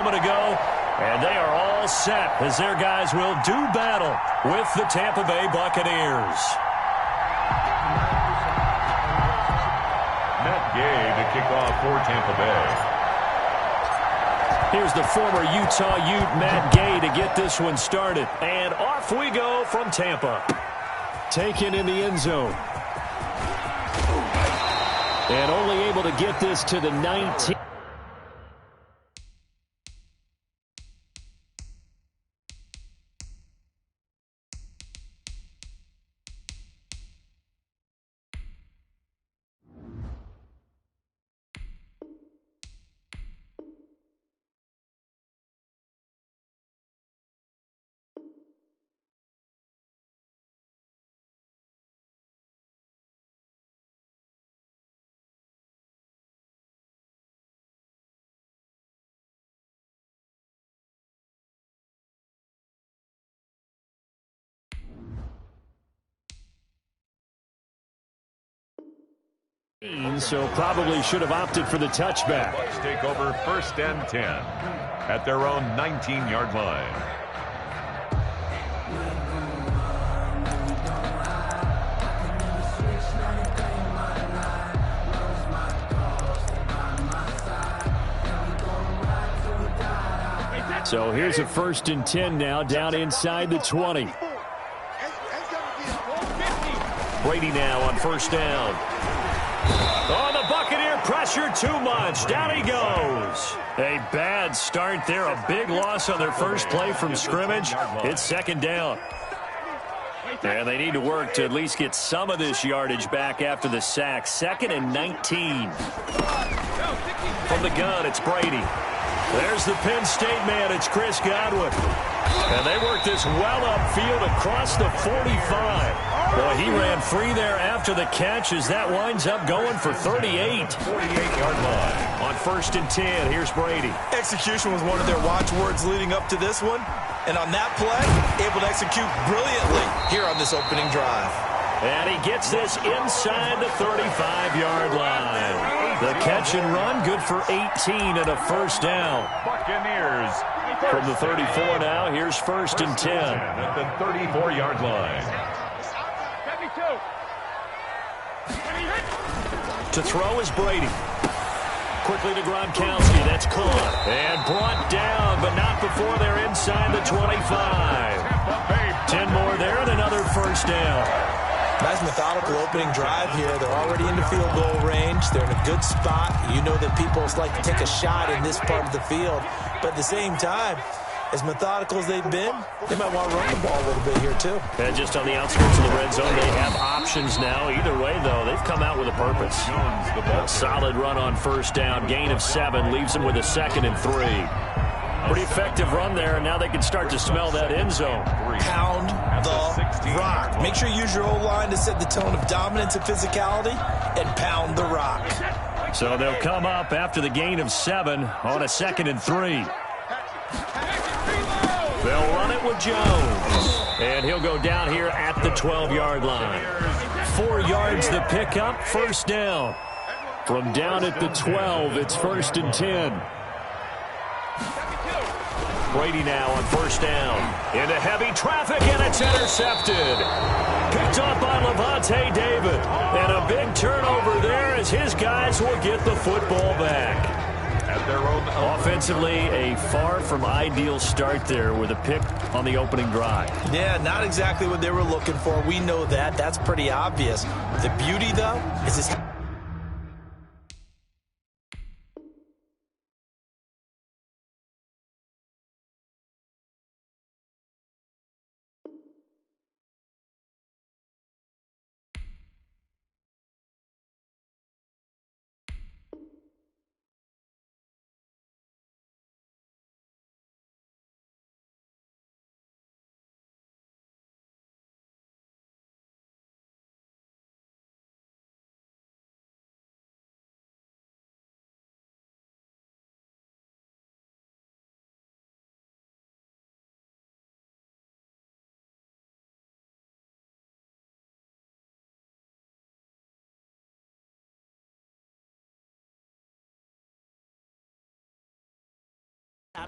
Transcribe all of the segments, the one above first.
moment ago, and they are all set as their guys will do battle with the Tampa Bay Buccaneers. Matt Gay to kick off for Tampa Bay. Here's the former Utah Ute, Matt Gay, to get this one started. And off we go from Tampa. Taken in the end zone. And only able to get this to the 19. So probably should have opted for the touchback. Bucks take over 1st and 10 at their own 19-yard line. So here's a 1st and 10 now, down inside the 20. Brady now on 1st down. Oh, the Buccaneer pressure too much. Down he goes. A bad start there. A big loss on their first play from scrimmage. It's 2nd down. And they need to work to at least get some of this yardage back after the sack. 2nd and 19. From the gun, it's Brady. There's the Penn State man. It's Chris Godwin. And they work this well upfield across the 45. Boy, he ran free there after the catch as that winds up going for 38. 48-yard line. On 1st and 10, here's Brady. Execution was one of their watchwords leading up to this one. And on that play, able to execute brilliantly here on this opening drive. And he gets this inside the 35-yard line. The catch and run, good for 18 and a 1st down. Buccaneers. From the 34 now, here's 1st and 10. At the 34-yard line. To throw is Brady. Quickly to Gronkowski. That's caught. And brought down, but not before they're inside the 25. 10 more there and another 1st down. Nice methodical opening drive here. They're already in the field goal range. They're in a good spot. You know that people like to take a shot in this part of the field. But at the same time, as methodical as they've been, they might want to run the ball a little bit here too. And just on the outskirts of the red zone, they have options now. Either way, though, they've come out with a purpose. Solid run on 1st down. Gain of 7 leaves them with a 2nd and 3. Pretty effective run there, and now they can start to smell that end zone. Pound the rock. Make sure you use your O-line to set the tone of dominance and physicality, and pound the rock. So they'll come up after the gain of 7 on a 2nd and 3. They'll run it with Jones. And he'll go down here at the 12-yard line. 4 yards the pickup, 1st down. From down at the 12, it's 1st and 10. Brady now on 1st down. Into heavy traffic, and it's intercepted. Picked off by Levante David. And a big turnover there as his guys will get the football back. At their own Offensively, a far from ideal start there with a pick on the opening drive. Yeah, not exactly what they were looking for. We know that. That's pretty obvious. The beauty, though, is this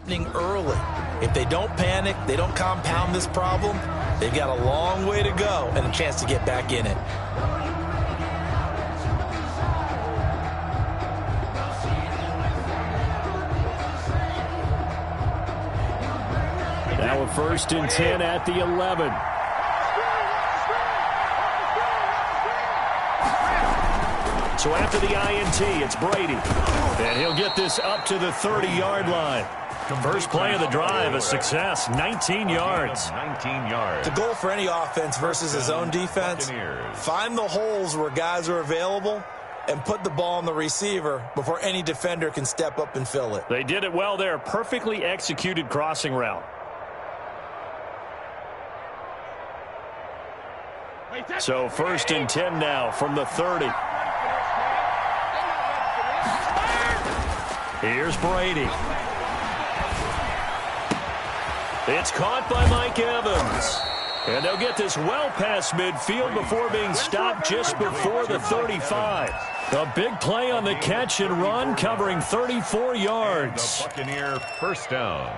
happening early. If they don't panic, they don't compound this problem, they've got a long way to go and a chance to get back in it. Now a 1st and 10 at the 11. So after the INT, it's Brady. And he'll get this up to the 30-yard line. First play of the drive, a success, 19 yards. 19 yards. The goal for any offense versus his own defense, find the holes where guys are available and put the ball on the receiver before any defender can step up and fill it. They did it well there. Perfectly executed crossing route. So 1st and 10 now from the 30. Here's Brady. It's caught by Mike Evans. And they'll get this well past midfield before being stopped just before the 35. A big play on the catch and run, covering 34 yards. The Buccaneer first down.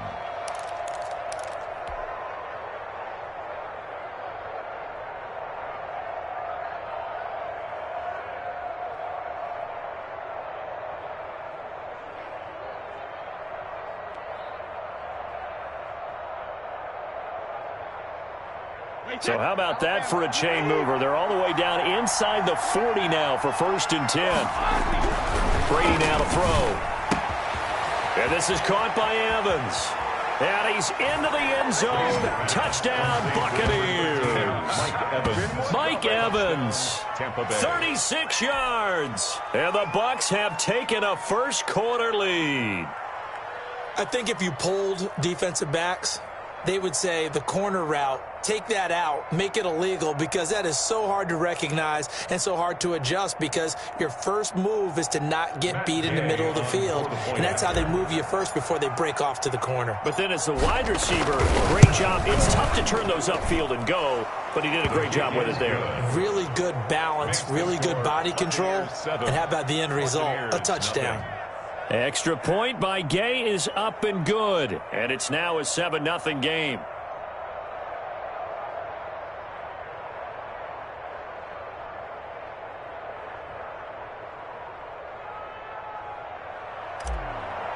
So how about that for a chain mover? They're all the way down inside the 40 now for 1st and 10. Brady now to throw. And this is caught by Evans. And he's into the end zone. Touchdown, Buccaneers. Mike Evans. 36 yards. And the Bucs have taken a first-quarter lead. I think if you polled defensive backs, they would say the corner route, take that out, make it illegal, because that is so hard to recognize and so hard to adjust, because your first move is to not get beat in the middle of the field, and that's how they move you first before they break off to the corner. But then as the wide receiver, great job. It's tough to turn those upfield and go, but he did a great job with it there. Really good balance, really good body control, and how about the end result? A touchdown. Extra point by Gay is up and good, and it's now a 7-0 game.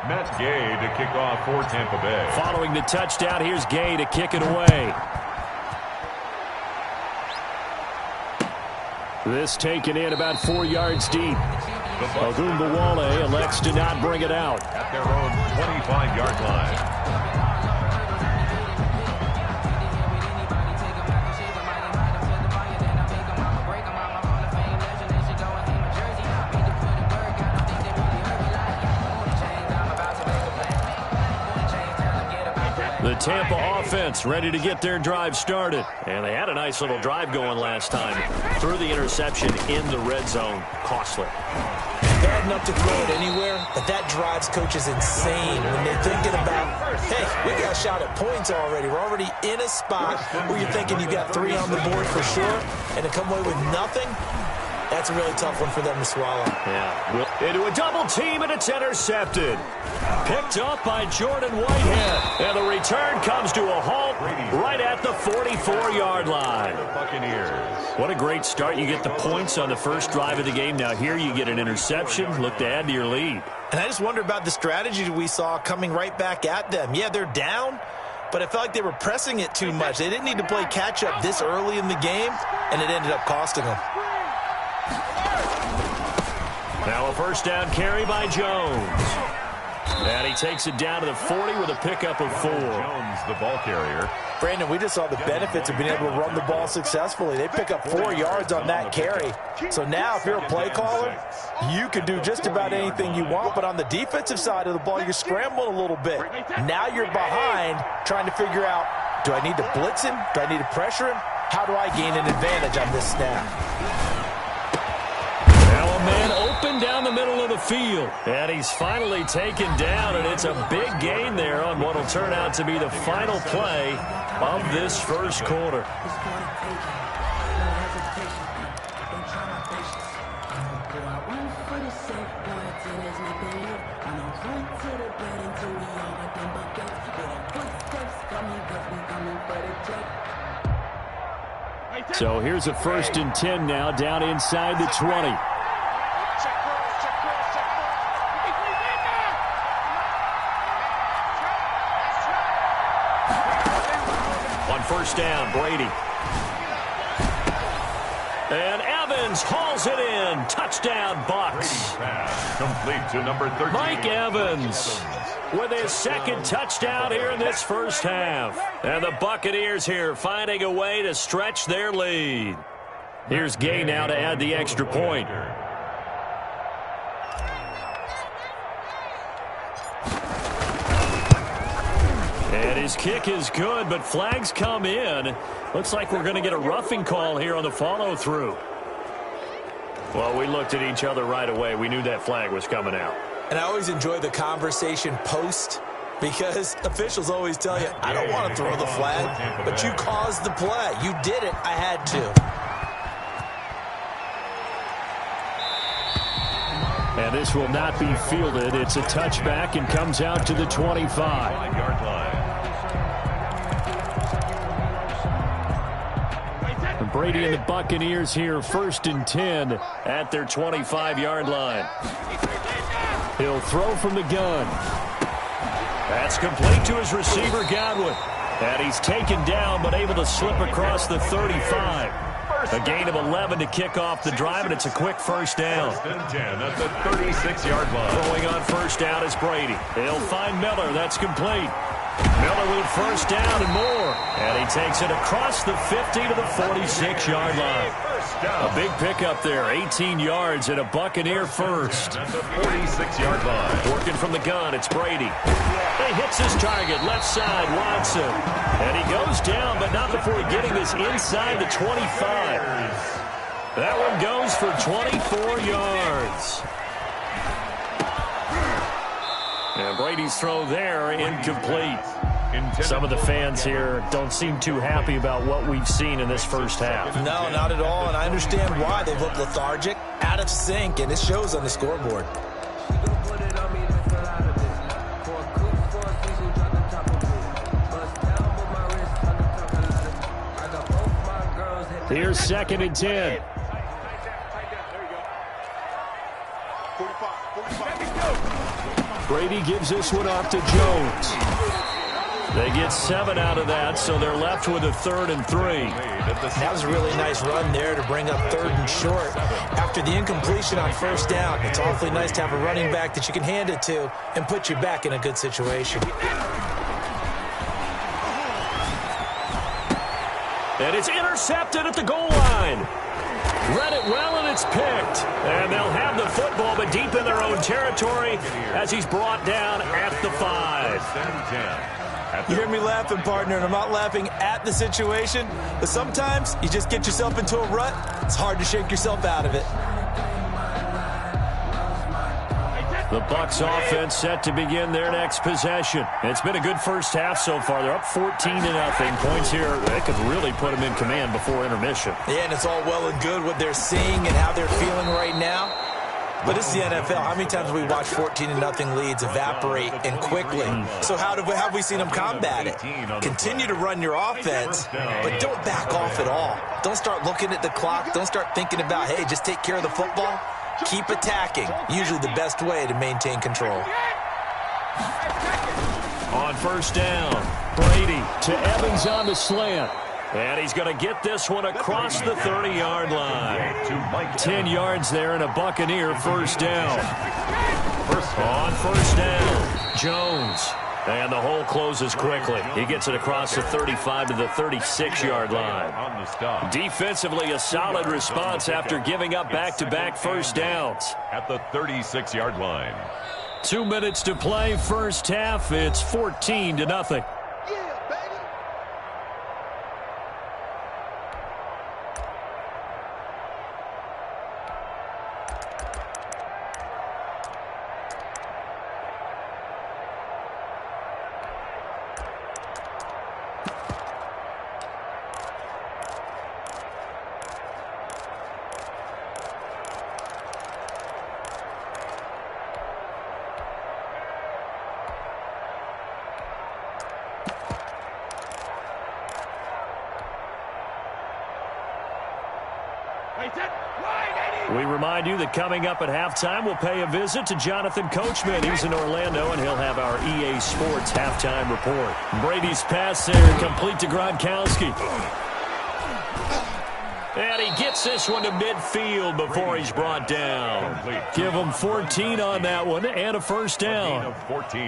Matt Gay to kick off for Tampa Bay. Following the touchdown, here's Gay to kick it away. This taken in about 4 yards deep. Ogunbowale elects to not bring it out. At their own 25-yard line. The Tampa offense ready to get their drive started. And they had a nice little drive going last time. Threw the interception in the red zone. Costly. Bad enough to throw it anywhere, but that drives coaches insane when they're thinking about, hey, we got a shot at points already. We're already in a spot where you're thinking you got 3 on the board for sure, and to come away with nothing, that's a really tough one for them to swallow. Yeah. Into a double team, and it's intercepted. Picked up by Jordan Whitehead. And the return comes to a halt right at the 44-yard line. Buccaneers. What a great start. You get the points on the first drive of the game. Now here you get an interception. Look to add to your lead. And I just wonder about the strategy we saw coming right back at them. Yeah, they're down, but I felt like they were pressing it too much. They didn't need to play catch-up this early in the game, and it ended up costing them. Now a first down carry by Jones. And he takes it down to the 40 with a pickup of 4. Jones, the ball carrier. Brandon, we just saw the benefits of being able to run the ball successfully. They pick up 4 yards on that carry. So now if you're a play caller, you can do just about anything you want. But on the defensive side of the ball, you're scrambling a little bit. Now you're behind trying to figure out, do I need to blitz him? Do I need to pressure him? How do I gain an advantage on this snap? Man open down the middle of the field. And he's finally taken down, and it's a big gain there on what will turn out to be the final play of this first quarter. So here's a 1st and 10 now, down inside the 20. On 1st down, Brady. And Evans hauls it in. Touchdown, Bucks. Complete to number 13. Mike Evans with his 2nd touchdown here in this first half. And the Buccaneers here finding a way to stretch their lead. Here's Gay now to add the extra point. And his kick is good, but flags come in. Looks like we're going to get a roughing call here on the follow-through. Well, we looked at each other right away. We knew that flag was coming out. And I always enjoy the conversation post, because officials always tell you, I don't want to throw the flag, but you caused the play. You did it. I had to. And this will not be fielded. It's a touchback and comes out to the 25. 5-yard line. Brady and the Buccaneers here, 1st and 10 at their 25-yard line. He'll throw from the gun. That's complete to his receiver, Godwin. And he's taken down, but able to slip across the 35. A gain of 11 to kick off the drive, and it's a quick 1st down. 1st and 10 at the 36-yard line. Throwing on 1st down is Brady. He'll find Miller. That's complete. Miller with 1st down and more. And he takes it across the 50 to the 46-yard line. A big pickup there, 18 yards and a Buccaneer first. At the 46-yard line. Working from the gun, it's Brady. He hits his target, left side, Watson. And he goes down, but not before getting this inside the 25. That one goes for 24 yards. And Brady's throw there, incomplete. Some of the fans here don't seem too happy about what we've seen in this first half. No, not at all, and I understand why. They've looked lethargic, out of sync, and it shows on the scoreboard. Here's 2nd and 10. Brady gives this one off to Jones. They get 7 out of that, so they're left with a 3rd and 3. That was a really nice run there to bring up 3rd and short. After the incompletion on 1st down, it's awfully nice to have a running back that you can hand it to and put you back in a good situation. And it's intercepted at the goal line. Read it well, and it's picked. And they'll have the football, but deep in their own territory as he's brought down at the 5. You hear me laughing, partner, and I'm not laughing at the situation, but sometimes you just get yourself into a rut. It's hard to shake yourself out of it. The Bucs offense set to begin their next possession. It's been a good first half so far. They're up 14-0. Points here, they could really put them in command before intermission. Yeah, and it's all well and good what they're seeing and how they're feeling right now. But it's the NFL. How many times have we watched 14-0 leads evaporate and quickly? So how have we seen them combat it? Continue to run your offense, but don't back off at all. Don't start looking at the clock. Don't start thinking about, hey, just take care of the football. Keep attacking. Usually the best way to maintain control. On 1st down, Brady to Evans on the slant. And he's going to get this one across the 30-yard line. 10 yards there and a Buccaneer 1st down. On 1st down, Jones. And the hole closes quickly. He gets it across the 35 to the 36-yard line. Defensively, a solid response after giving up back-to-back 1st downs. At the 36-yard line. 2 minutes to play, first half. It's 14-0. We remind you that coming up at halftime, we'll pay a visit to Jonathan Coachman. He's in Orlando, and he'll have our EA Sports halftime report. Brady's pass there, complete to Gronkowski. And he gets this one to midfield before he's brought down. Give him 14 on that one and a first down. 14.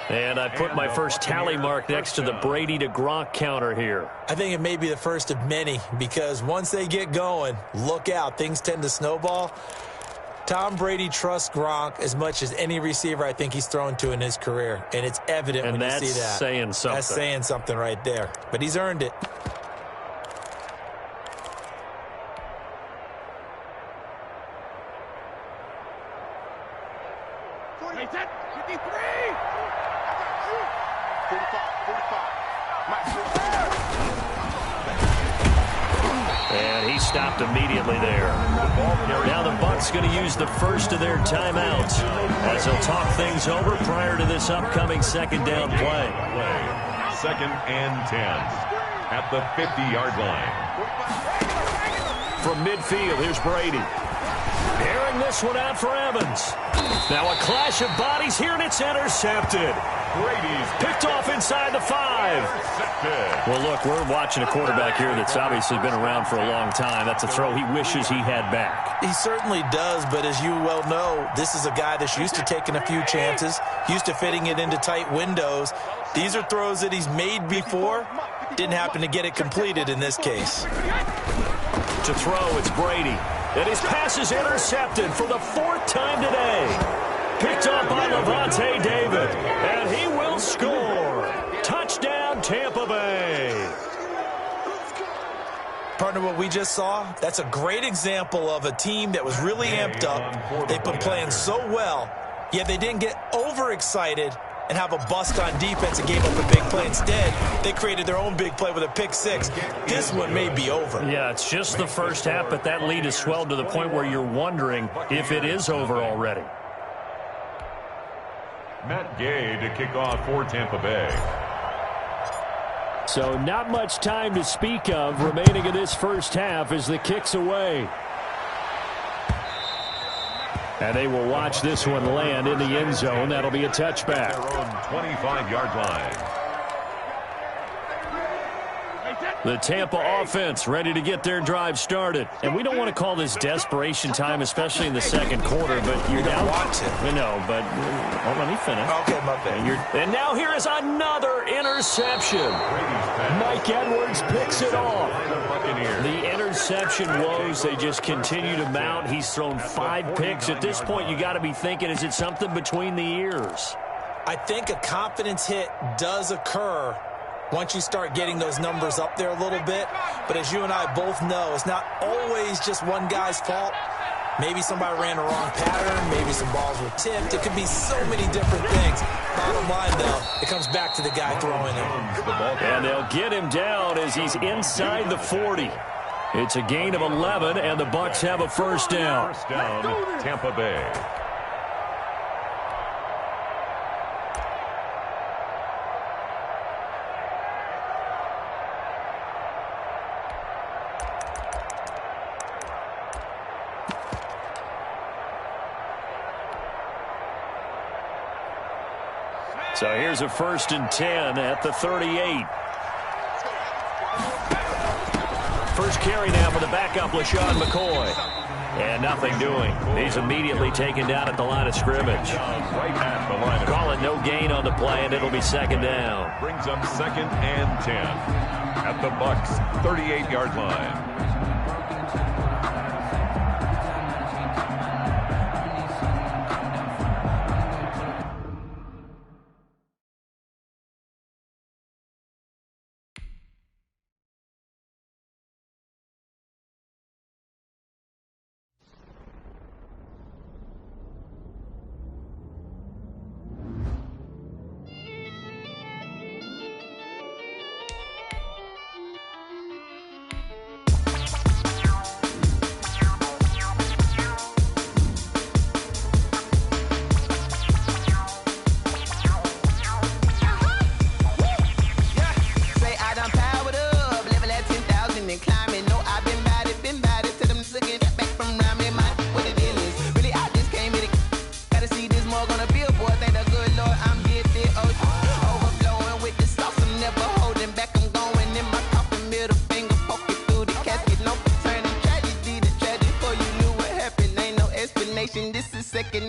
And I put my first tally mark next to the Brady to Gronk counter here. I think it may be the first of many because once they get going, look out. Things tend to snowball. Tom Brady trusts Gronk as much as any receiver I think he's thrown to in his career. And it's evident when you see that. And that's saying something. That's saying something right there. But he's earned it. And he stopped immediately there. Now the Bucs going to use the first of their timeouts as they'll talk things over prior to this upcoming second down play. Second and 10 at the 50-yard line. From midfield, here's Brady. Airing this one out for Evans. Now a clash of bodies here, and it's intercepted. Brady's picked off inside the 5. Well, look, we're watching a quarterback here that's obviously been around for a long time. That's a throw he wishes he had back. He certainly does, but as you well know, this is a guy that's used to taking a few chances, used to fitting it into tight windows. These are throws that he's made before. Didn't happen to get it completed in this case. To throw, it's Brady. And his pass is intercepted for the 4th time today. Picked up by Levante David. And he will score. Touchdown, Tampa Bay. Partner, what we just saw, that's a great example of a team that was really amped up. They've been playing so well, yet they didn't get overexcited and have a bust on defense and gave up a big play. Instead, they created their own big play with a pick 6. This one may be over. Yeah, it's just the first half, but that lead has swelled to the point where you're wondering if it is over already. Matt Gay to kick off for Tampa Bay. So not much time to speak of remaining in this first half as the kick's away. And they will watch this one land in the end zone. That'll be a touchback. Their own 25-yard line. The Tampa offense ready to get their drive started. And we don't want to call this desperation time, especially in the second quarter, but you're down. Want to. I know, but let me finish. Okay, my bad. And now here is another interception. Mike Edwards picks it off. The interception woes, they just continue to mount. He's thrown 5 picks. At this point, you got to be thinking, is it something between the ears? I think a confidence hit does occur once you start getting those numbers up there a little bit. But as you and I both know, it's not always just one guy's fault. Maybe somebody ran a wrong pattern. Maybe some balls were tipped. It could be so many different things. Bottom line, though, it comes back to the guy throwing it. And they'll get him down as he's inside the 40. It's a gain of 11, and the Bucs have a first down. First down, Tampa Bay. So here's a 1st and 10 at the 38. First carry now for the backup, LaShawn McCoy. And nothing doing. He's immediately taken down at the line of scrimmage. Call it no gain on the play, and it'll be second down. Brings up 2nd and 10 at the Bucs' 38-yard line.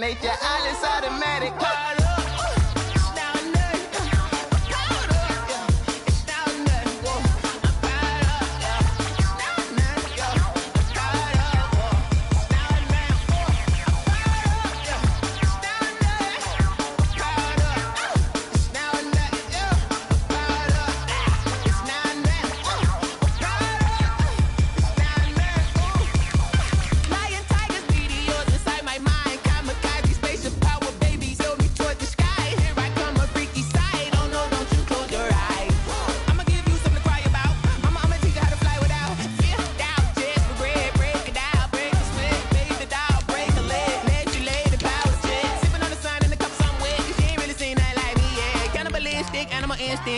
nature, all is automatic.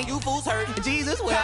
You fools hurt. Jesus will.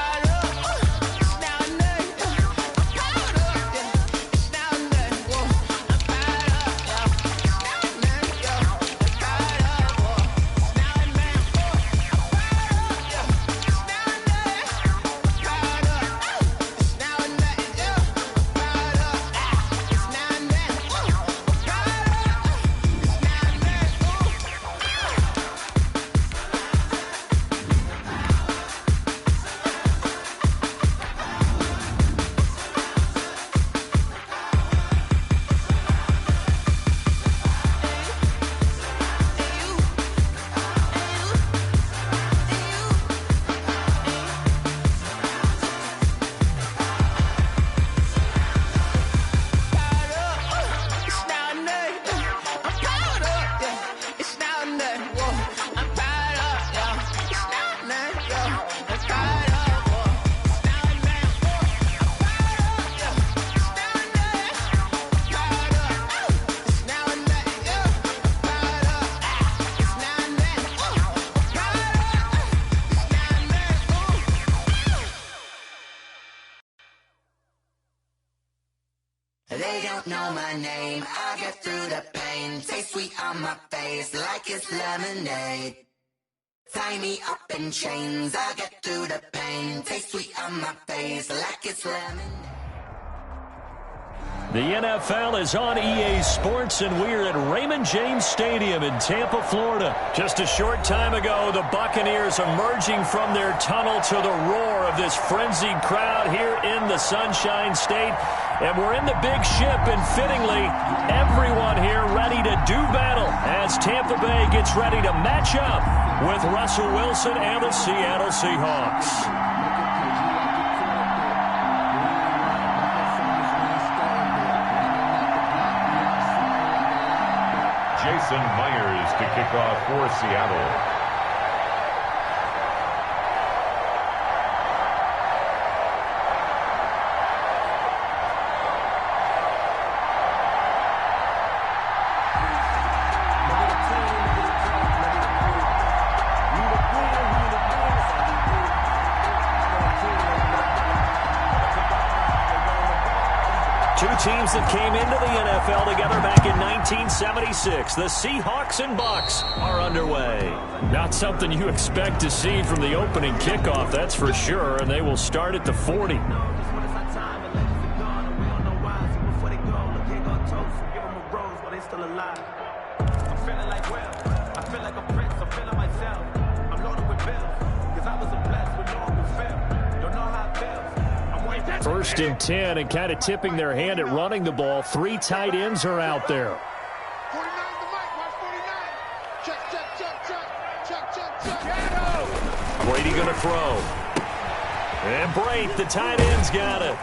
They don't know my name, I get through the pain. Taste sweet on my face like it's lemonade. Tie me up in chains, I get through the pain. Taste sweet on my face like it's lemonade. The NFL is on EA Sports, and we're at Raymond James Stadium in Tampa, Florida. Just a short time ago, the Buccaneers emerging from their tunnel to the roar of this frenzied crowd here in the Sunshine State. And we're in the big ship, and fittingly, everyone here ready to do battle as Tampa Bay gets ready to match up with Russell Wilson and the Seattle Seahawks. Jason Myers to kick off for Seattle. Teams that came into the NFL together back in 1976. The Seahawks and Bucks are underway. Not something you expect to see from the opening kickoff, that's for sure, and they will start at the 40. First and 10, and kind of tipping their hand at running the ball. Three tight ends are out there. 49 the mic, watch 49. Check. Brady going to throw. And Brate, the tight end's got it.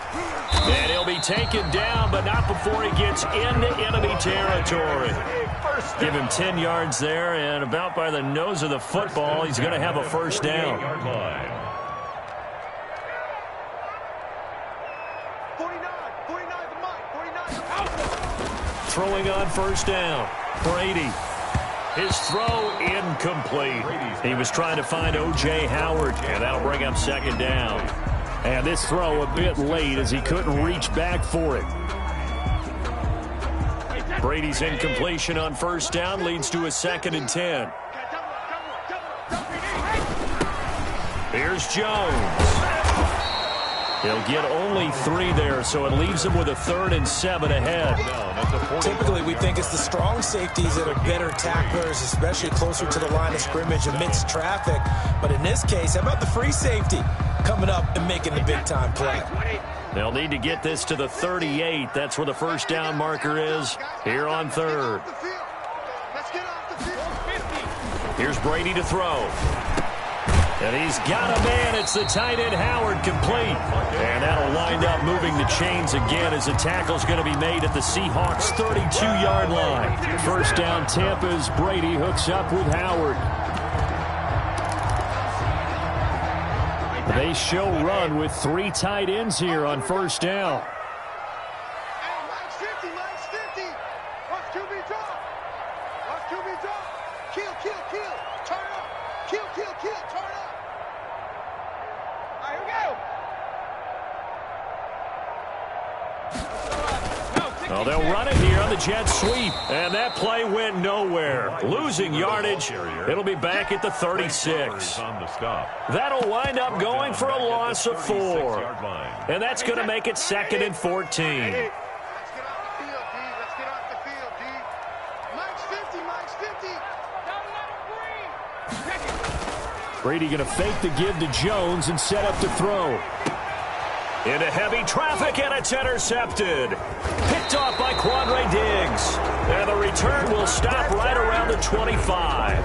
And he'll be taken down, but not before he gets into enemy territory. Give him 10 yards there, and about by the nose of the football, he's going to have a first down. Throwing on first down. Brady. His throw incomplete. He was trying to find O.J. Howard, and that'll bring up second down. And this throw a bit late as he couldn't reach back for it. Brady's incompletion on first down leads to a 2nd and 10. Here's Jones. He'll get only 3 there, so it leaves him with a 3rd and 7 ahead. Typically, we think it's the strong safeties that are better tacklers, especially closer to the line of scrimmage amidst traffic. But in this case, how about the free safety coming up and making the big-time play? They'll need to get this to the 38. That's where the first down marker is here on 3rd. Here's Brady to throw. And he's got a man. It's the tight end, Howard, complete. And that'll wind up moving the chains again as the tackle's going to be made at the Seahawks' 32-yard line. First down, Tampa's Brady hooks up with Howard. They show run with 3 tight ends here on first down. Oh, they'll run it here on the jet sweep, and that play went nowhere. Losing yardage. It'll be back at the 36. That'll wind up going for a loss of 4. And that's going to make it 2nd and 14. Brady going to fake the give to Jones and set up to throw. Into heavy traffic, and it's intercepted. Picked off by Quandre Diggs. And the return will stop right around the 25.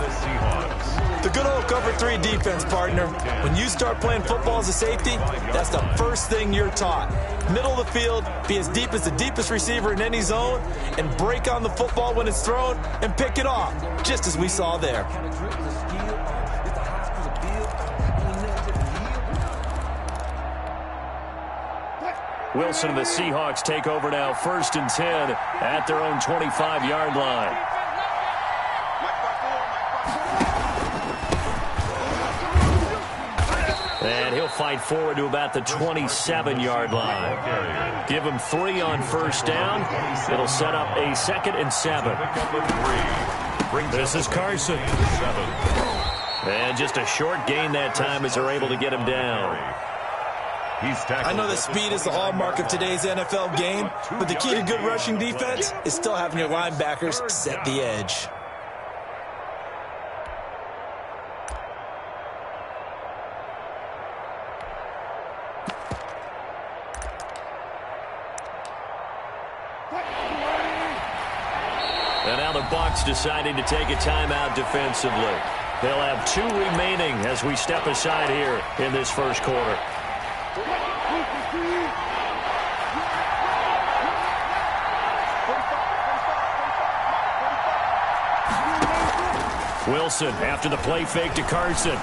The good old cover 3 defense, partner. When you start playing football as a safety, that's the first thing you're taught. Middle of the field, be as deep as the deepest receiver in any zone, and break on the football when it's thrown and pick it off, just as we saw there. Wilson and the Seahawks take over now, 1st and 10 at their own 25-yard line. And he'll fight forward to about the 27-yard line. Give him 3 on first down. It'll set up a 2nd and 7. This is Carson. And just a short gain that time as they're able to get him down. I know that speed is the hallmark of today's NFL game, but the key to good rushing defense is still having your linebackers set the edge. And now the Bucs deciding to take a timeout defensively. They'll have 2 remaining as we step aside here in this first quarter. Wilson after the play fake to Carson.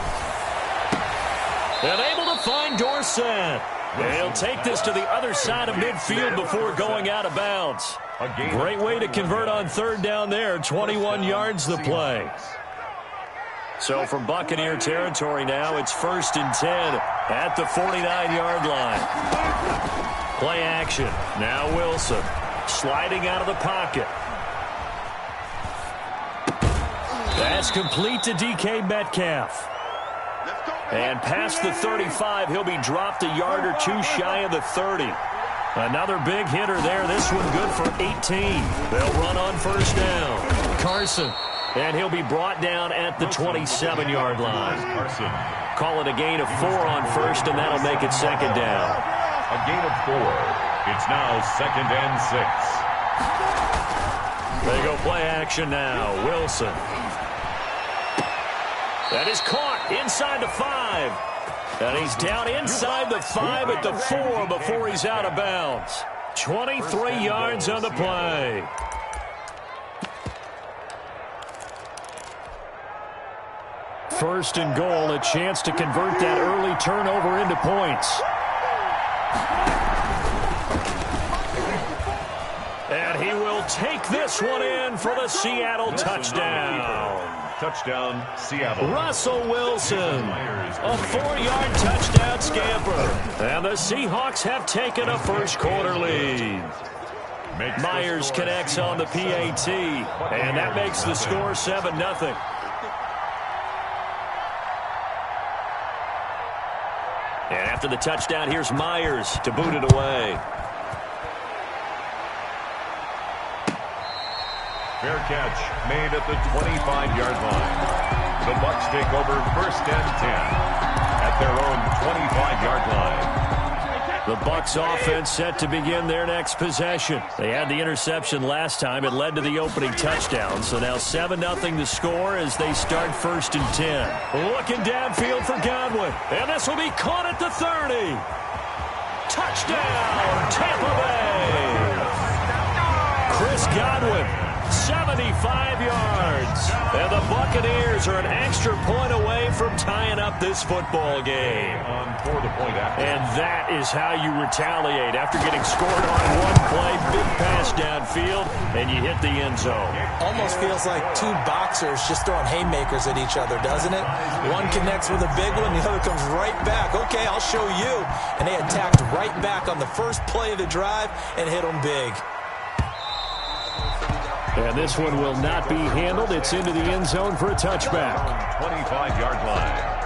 And able to find Dorsett. And he'll take this to the other side of midfield before going out of bounds. Great way to convert on 3rd down there. 21 yards the play. So from Buccaneer territory now, it's 1st and 10 at the 49-yard line. Play action. Now Wilson sliding out of the pocket. That's complete to DK Metcalf. And past the 35, he'll be dropped a yard or 2 shy of the 30. Another big hitter there. This one good for 18. They'll run on first down. Carson. And he'll be brought down at the 27-yard line. Call it a gain of 4 on first, and that'll make it 2nd down. A gain of 4. It's now 2nd and 6. They go play action now. Wilson. That is caught inside the 5. And he's down inside the 5 at the 4 before he's out of bounds. 23 yards on the play. First and goal, a chance to convert that early turnover into points. And he will take this one in for the Seattle touchdown. Touchdown, Seattle. Russell Wilson, a 4-yard touchdown scamper. And the Seahawks have taken a first quarter lead. Myers connects on the PAT, and that makes the score 7-0. And after the touchdown, here's Myers to boot it away. Fair catch made at the 25-yard line. The Bucs take over 1st and 10 at their own 25-yard line. The Bucs offense set to begin their next possession. They had the interception last time. It led to the opening touchdown. So now 7-0 to score as they start 1st and 10. Looking downfield for Godwin. And this will be caught at the 30. Touchdown, Tampa Bay. Chris Godwin, 75 yards. And the Buccaneers are an extra point away from tying up this football game. For the point after. And that is how you retaliate after getting scored on one play, big pass downfield, and you hit the end zone. Almost feels like two boxers just throwing haymakers at each other, doesn't it? One connects with a big one, the other comes right back. Okay, I'll show you. And they attacked right back on the first play of the drive and hit them big. And this one will not be handled. It's into the end zone for a touchback. 25-yard line.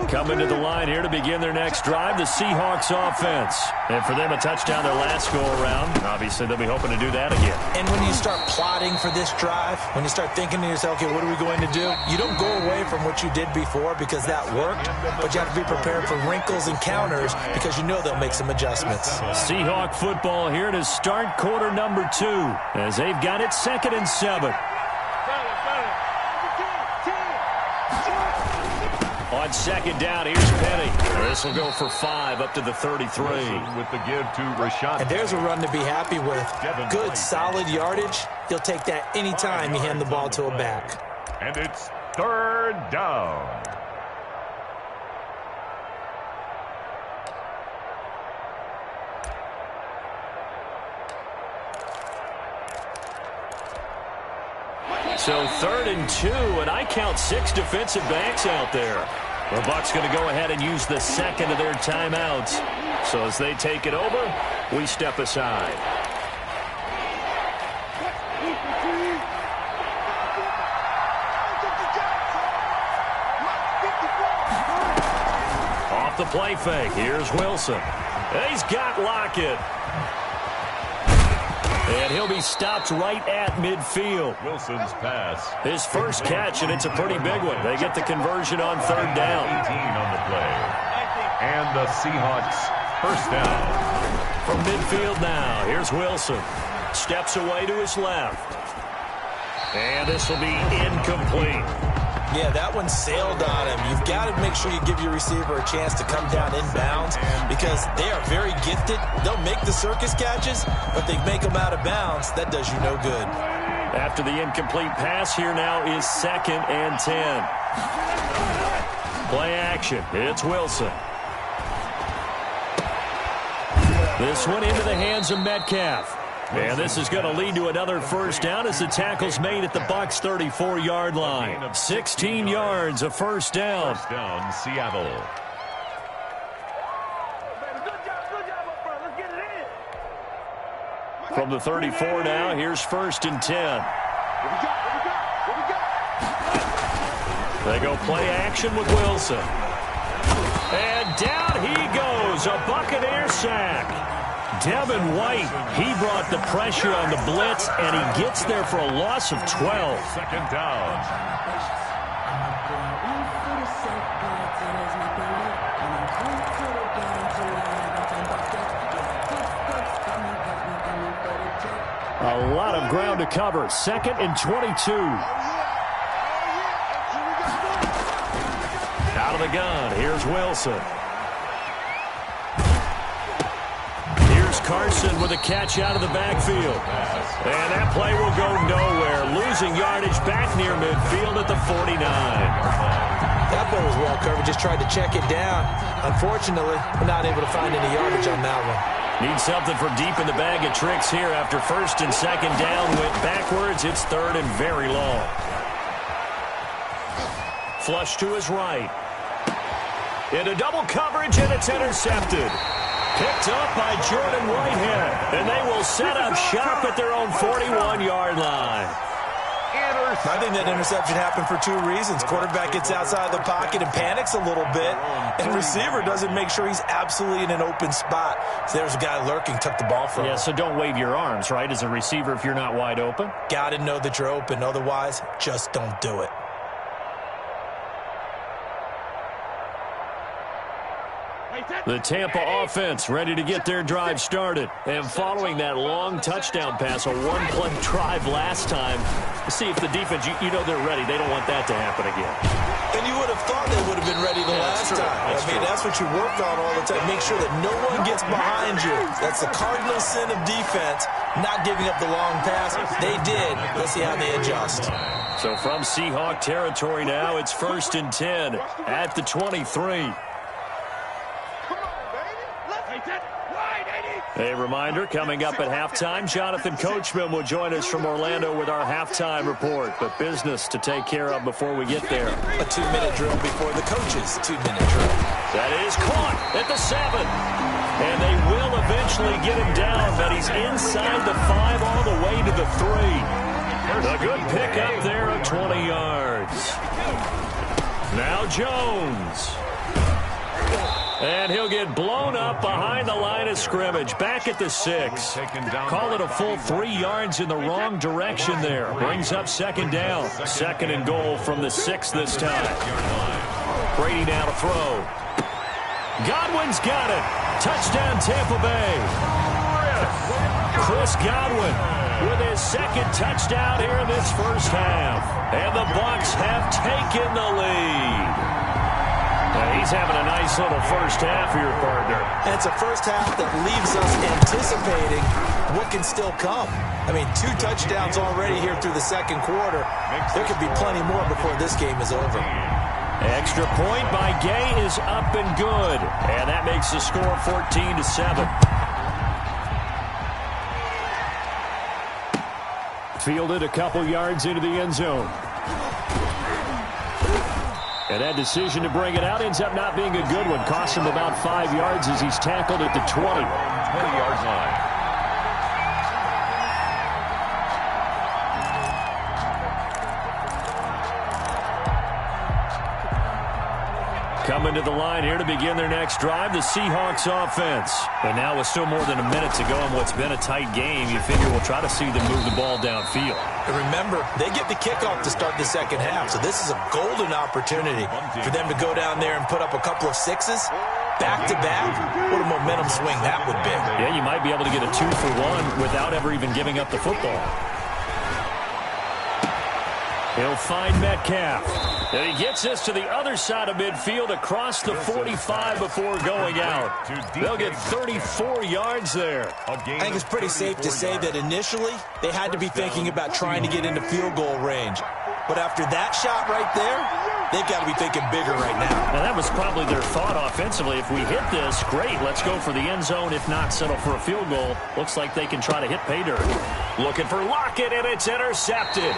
Coming to the line here to begin their next drive, the Seahawks offense. And for them, a touchdown their last go-around. Obviously, they'll be hoping to do that again. And when you start plotting for this drive, when you start thinking to yourself, okay, what are we going to do? You don't go away from what you did before because that worked, but you have to be prepared for wrinkles and counters because you know they'll make some adjustments. Seahawk football here to start quarter number 2 as they've got it 2nd and 7. On 2nd down, here's Penny. This will go for 5 up to the 33. With the give to Rashad. And there's a run to be happy with. Good, solid yardage. You'll take that anytime you hand the ball to a back. And it's 3rd down. So 3rd and 2, and I count 6 defensive backs out there. The Bucs going to go ahead and use the 2nd of their timeouts. So as they take it over, we step aside. Off the play fake, here's Wilson. He's got Lockett. And he'll be stopped right at midfield. Wilson's pass. His first catch, and it's a pretty big one. They get the conversion on 3rd down. 18 on the play. And the Seahawks 1st down. From midfield now, here's Wilson. Steps away to his left. And this will be incomplete. Yeah, that one sailed on him. You've got to make sure you give your receiver a chance to come down inbounds because they are very gifted. They'll make the circus catches, but they make them out of bounds. That does you no good. After the incomplete pass, here now is 2nd and 10. Play action. It's Wilson. This one into the hands of Metcalf. And this is going to lead to another 1st down as the tackle's made at the Bucs 34-yard line. 16 yards, a 1st down. 1st down, Seattle. From the 34 now, here's 1st and 10. They go play action with Wilson. And down he goes, a Buccaneer sack. Devin White, he brought the pressure on the blitz, and he gets there for a loss of 12. 2nd down. A lot of ground to cover. 2nd and 22. Out of the gun, here's Wilson. Carson with a catch out of the backfield. And that play will go nowhere. Losing yardage back near midfield at the 49. That play was well covered. Just tried to check it down. Unfortunately, we're not able to find any yardage on that one. Need something for deep in the bag of tricks here after 1st and 2nd down. Went backwards. It's 3rd and very long. flush to his right. Into double coverage, and it's intercepted. Picked up by Jordan Whitehead, and they will set up shop at their own 41-yard line. I think that interception happened for two reasons. Quarterback gets outside the pocket and panics a little bit, and receiver doesn't make sure he's absolutely in an open spot. So there's a guy lurking, took the ball from him. Yeah, so don't wave your arms, right, as a receiver if you're not wide open? Got to know that you're open. Otherwise, just don't do it. The Tampa offense ready to get their drive started. And following that long touchdown pass, a one-play drive last time, see if the defense, you know they're ready. They don't want that to happen again. And you would have thought they would have been ready the last time. That's what you work on all the time. Make sure that no one gets behind you. That's the cardinal sin of defense, not giving up the long pass. They did. Let's see how they adjust. So from Seahawk territory now, it's 1st and 10 at the 23. A reminder, coming up at halftime, Jonathan Coachman will join us from Orlando with our halftime report. But business to take care of before we get there. A 2-minute drill before the coach's 2-minute drill. That is caught at the 7. And they will eventually get him down, but he's inside the 5 all the way to the 3. A good pickup there of 20 yards. Now Jones. And he'll get blown up behind the line of scrimmage. Back at the 6. Call it a full 3 yards in the wrong direction there. Brings up 2nd down. 2nd and goal from the 6 this time. Brady now to throw. Godwin's got it. Touchdown Tampa Bay. Chris Godwin with his 2nd touchdown here in this first half. And the Bucs have taken the lead. He's having a nice little first half here, partner. And it's a first half that leaves us anticipating what can still come. 2 touchdowns already here through the 2nd quarter. There could be plenty more before this game is over. Extra point by Gay is up and good. And that makes the score 14-7. Fielded a couple yards into the end zone. And that decision to bring it out ends up not being a good one. Costs him about 5 yards as he's tackled at the 20-yard line. Coming to the line here to begin their next drive, the Seahawks offense. And now with still more than a minute to go in what's been a tight game, you figure we'll try to see them move the ball downfield. And remember, they get the kickoff to start the 2nd half, so this is a golden opportunity for them to go down there and put up a couple of 6s back-to-back. What a momentum swing that would be. Yeah, you might be able to get a 2-for-1 without ever even giving up the football. He'll find Metcalf. And he gets this to the other side of midfield across the 45 before going out. They'll get 34 yards there. I think it's pretty safe to say that initially they had to be thinking about trying to get into field goal range. But after that shot right there, they've got to be thinking bigger right now. And that was probably their thought offensively. If we hit this, great, let's go for the end zone. If not, settle for a field goal. Looks like they can try to hit pay dirt. Looking for Lockett, and it's intercepted.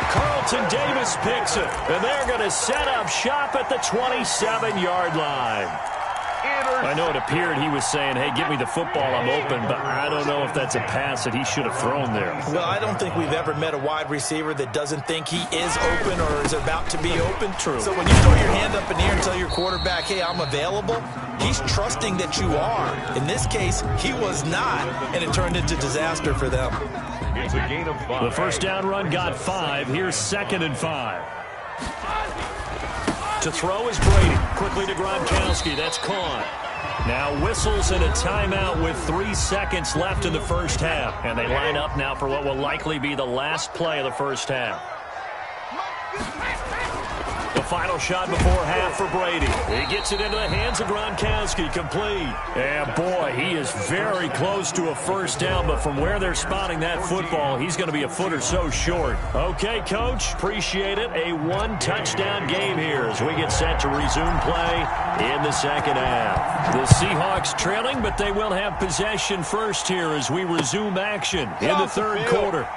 Carlton Davis picks it, and they're going to set up shop at the 27-yard line. I know it appeared he was saying, hey, give me the football, I'm open, but I don't know if that's a pass that he should have thrown there. Well, I don't think we've ever met a wide receiver that doesn't think he is open or is about to be open. True. So when you throw your hand up in the air and tell your quarterback, hey, I'm available, he's trusting that you are. In this case, he was not, and it turned into disaster for them. It's a gain of 5. The first down run got 5. Here's 2nd and 5. To throw is Brady. Quickly to Gronkowski. That's caught. Now whistles and a timeout with 3 seconds left in the first half. And they line up now for what will likely be the last play of the first half. The final shot before half for Brady. He gets it into the hands of Gronkowski, complete. And boy, he is very close to a first down, but from where they're spotting that football, he's going to be a foot or so short. Okay, Coach, appreciate it. A 1-touchdown game here as we get set to resume play in the second half. The Seahawks trailing, but they will have possession first here as we resume action in the third quarter.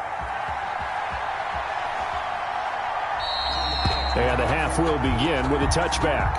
And the half will begin with a touchback.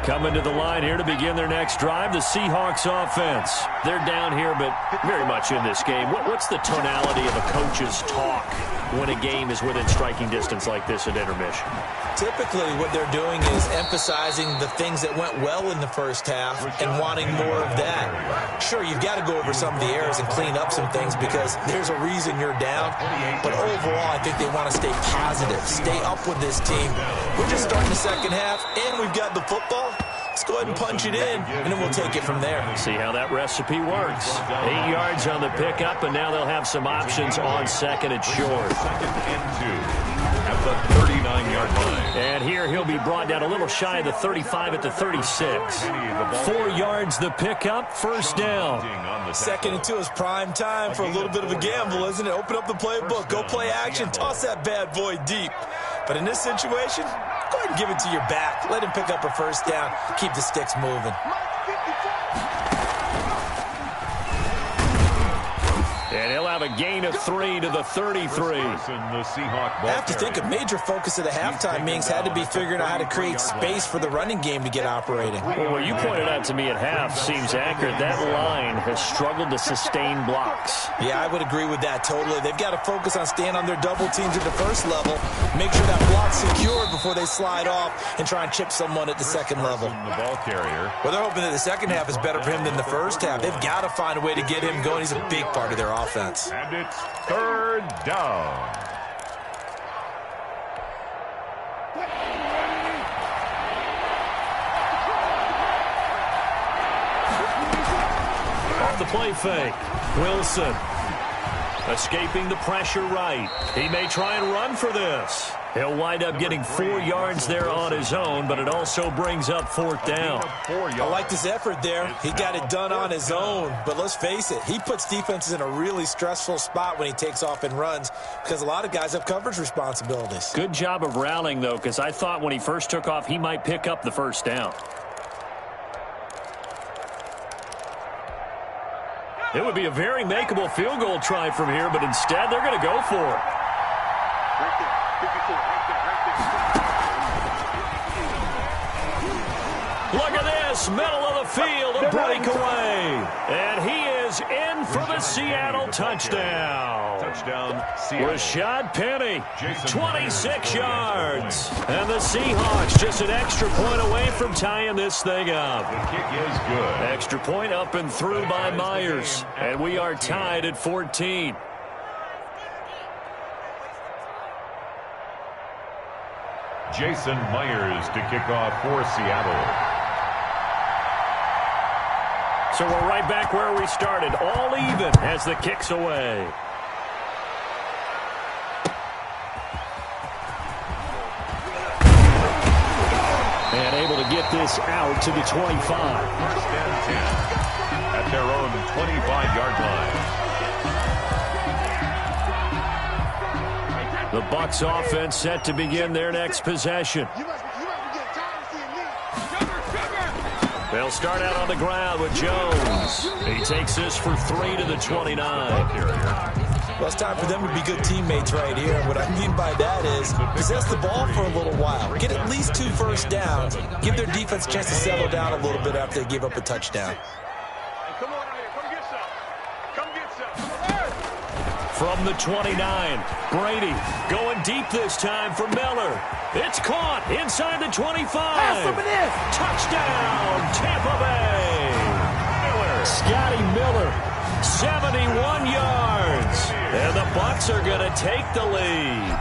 Coming to the line here to begin their next drive, the Seahawks offense. They're down here, but very much in this game. What's the tonality of a coach's talk when a game is within striking distance like this at intermission? Typically, what they're doing is emphasizing the things that went well in the first half and wanting more of that. Sure, you've got to go over some of the errors and clean up some things because there's a reason you're down. But overall, I think they want to stay positive, stay up with this team. We're just starting the second half, and we've got the football. Let's go ahead and punch it in, and then we'll take it from there. See how that recipe works. 8 yards on the pickup, and now they'll have some options on second and short. Second and 2. At the 39-yard line. And here he'll be brought down a little shy of the 35 at the 36. 4 yards the pickup, first down. Second and 2 is prime time for a little bit of a gamble, isn't it? Open up the playbook, go play action, toss that bad boy deep. But in this situation, go ahead and give it to your back. Let him pick up a first down, keep the sticks moving. And he'll have a gain of 3 to the 33. I have to think a major focus of the halftime meetings had to be figuring out how to create space for the running game to get operating. Well, what you pointed out to me at half seems accurate. That line has struggled to sustain blocks. Yeah, I would agree with that totally. They've got to focus on staying on their double teams at the first level, make sure that block's secured before they slide off and try and chip someone at the second level. The ball carrier. Well, they're hoping that the second half is better for him than the first half. They've got to find a way to get him going. He's a big part of their offense. And it's third down. Off the play fake. Wilson escaping the pressure right. He may try and run for this. He'll wind up getting 4 yards there on his own, but it also brings up fourth down. I like his effort there. He got it done on his own, but let's face it, he puts defenses in a really stressful spot when he takes off and runs because a lot of guys have coverage responsibilities. Good job of rallying, though, because I thought when he first took off, he might pick up the first down. It would be a very makeable field goal try from here, but instead they're going to go for it. Look at this, middle of the field, a breakaway. And he is in for the Seattle touchdown. Touchdown, Seattle. Rashad Penny, 26 yards. And the Seahawks just an extra point away from tying this thing up. The kick is good. Extra point up and through by Myers. And we are tied at 14. Jason Myers to kick off for Seattle. So we're right back where we started, all even as the kick's away. And able to get this out to the 25. First and 10 at their own 25-yard line. The Bucs offense set to begin their next possession. They'll start out on the ground with Jones. He takes this for 3 to the 29. Well, it's time for them to be good teammates right here. And what I mean by that is possess the ball for a little while. Get at least 2 first downs. Give their defense a chance to settle down a little bit after they give up a touchdown. Come on, come get some. Come get some. From the 29, Brady going deep this time for Miller. It's caught inside the 25. Touchdown, Tampa Bay. Miller. Scotty Miller, 71 yards. And the Bucs are going to take the lead.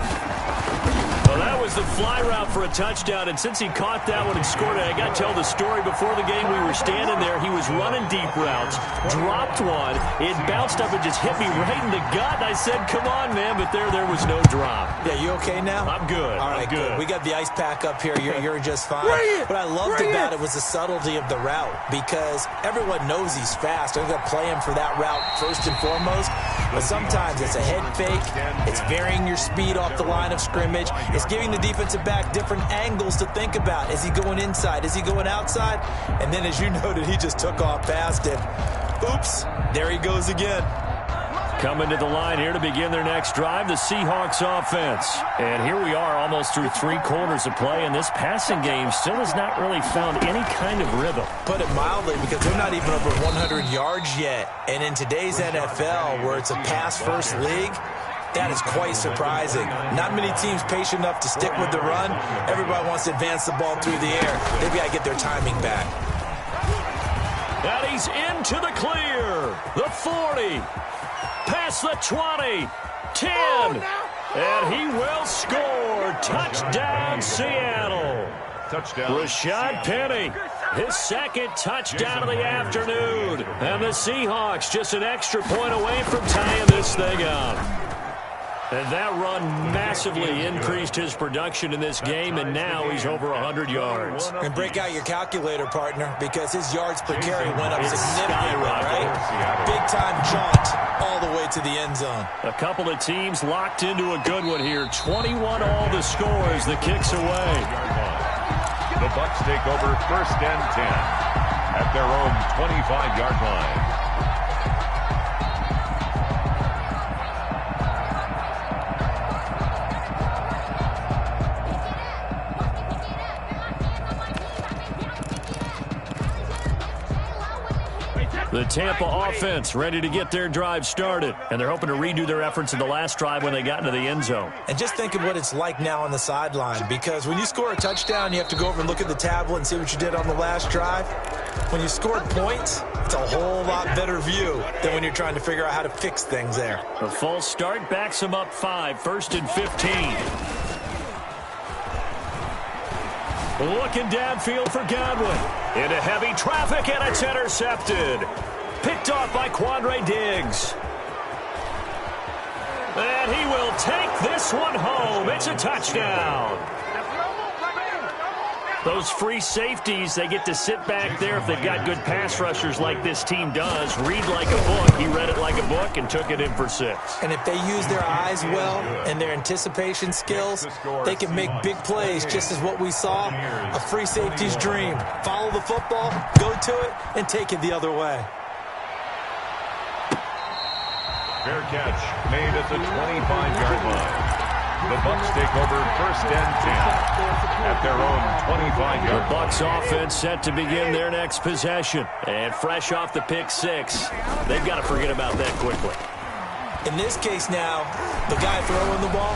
Well, that was the fly route for a touchdown, and since he caught that one and scored it, I got to tell the story. Before the game, we were standing there. He was running deep routes, dropped one. It bounced up and just hit me right in the gut, and I said, come on, man, but there was no drop. Yeah, you okay now? I'm good. All right, I'm good. We got the ice pack up here. You're just fine. What I loved about it was the subtlety of the route because everyone knows he's fast. They're going to play him for that route first and foremost. But sometimes it's a head fake. It's varying your speed off the line of scrimmage. It's giving the defensive back different angles to think about. Is he going inside? Is he going outside? And then, as you noted, he just took off past him. Oops, there he goes again. Coming to the line here to begin their next drive, the Seahawks offense. And here we are almost through 3 quarters of play, and this passing game still has not really found any kind of rhythm. Put it mildly, because they're not even over 100 yards yet. And in today's NFL, where it's a pass-first league, that is quite surprising. Not many teams patient enough to stick with the run. Everybody wants to advance the ball through the air. They've got to get their timing back. And he's into the clear. The 40. Past the 20, 10, and he will score. Touchdown, Seattle. Touchdown. Rashad Penny, his second touchdown of the afternoon. And the Seahawks just an extra point away from tying this thing up. And that run massively increased his production in this game, and now he's over 100 yards. And break out your calculator, partner, because his yards per carry went up significantly, right? Big-time jaunt all the way to the end zone. A couple of teams locked into a good one here. 21 all the scores. The kicks away. The Bucs take over 1st and 10 at their own 25-yard line. The Tampa offense ready to get their drive started, and they're hoping to redo their efforts in the last drive when they got into the end zone. And just think of what it's like now on the sideline, because when you score a touchdown, you have to go over and look at the tablet and see what you did on the last drive. When you scored points, it's a whole lot better view than when you're trying to figure out how to fix things there. A false start backs them up 5, 1st and 15. Looking downfield for Godwin. Into heavy traffic, and it's intercepted. Picked off by Quandre Diggs. And he will take this one home. It's a touchdown. Those free safeties, they get to sit back there if they've got good pass rushers like this team does. Read like a book. He read it like a book and took it in for 6. And if they use their eyes well and their anticipation skills, they can make big plays, just as what we saw, a free safety's dream. Follow the football, go to it, and take it the other way. Fair catch made at the 25-yard line. The Bucs take over 1st and 10 at their own 25-yard line. The Bucs offense set to begin their next possession. And fresh off the pick 6, they've got to forget about that quickly. In this case now, the guy throwing the ball,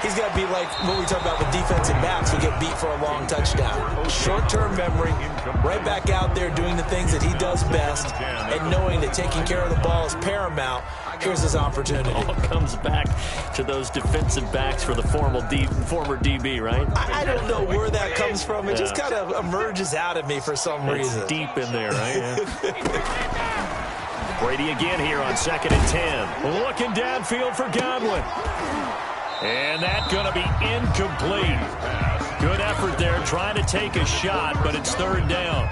he's got to be like what we talk about with defensive backs who get beat for a long touchdown. Short-term memory, right back out there doing the things that he does best, and knowing that taking care of the ball is paramount. Here's his opportunity. All comes back to those defensive backs for the former DB, right? I don't know where that comes from. It just kind of emerges out of me for some reason. It's deep in there, right? Yeah. Brady again here on 2nd and 10. Looking downfield for Godwin. And that's going to be incomplete. Good effort there, trying to take a shot, but it's 3rd down.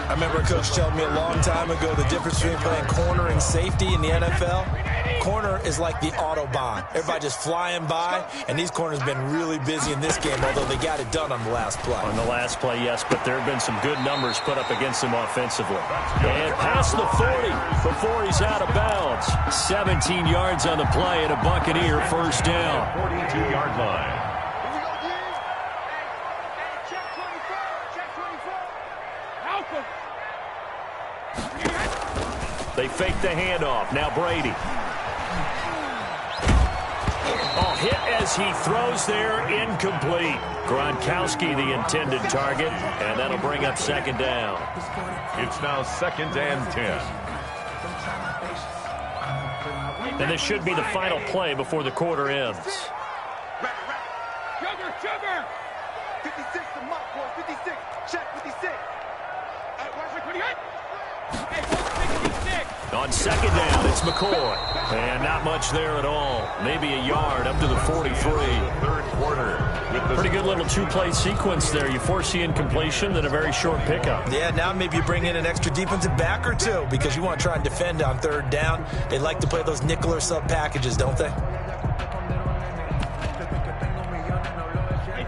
I remember a coach telling me a long time ago the difference between playing corner and safety in the NFL. Corner is like the Autobahn. Everybody just flying by, and these corners have been really busy in this game, although they got it done on the last play. On the last play, yes, but there have been some good numbers put up against him offensively. And past the 40 before he's out of bounds. 17 yards on the play and a Buccaneer 1st down. 42-yard line. They fake the handoff. Now Brady. Oh, hit as he throws there, incomplete. Gronkowski the intended target, and that'll bring up 2nd down. It's now 2nd and 10. And this should be the final play before the quarter ends. Sugar! 56 to Mark, boy. 56. Check 56. Hey, watch it, 28. Hey, 56. On On second down, it's McCoy. And not much there at all. Maybe a yard up to the 43. Third quarter. Pretty good little two-play sequence there. You force the incompletion, then a very short pickup. Yeah, now maybe you bring in an extra defensive back or two because you want to try and defend on third down. They like to play those nickel or sub packages, don't they?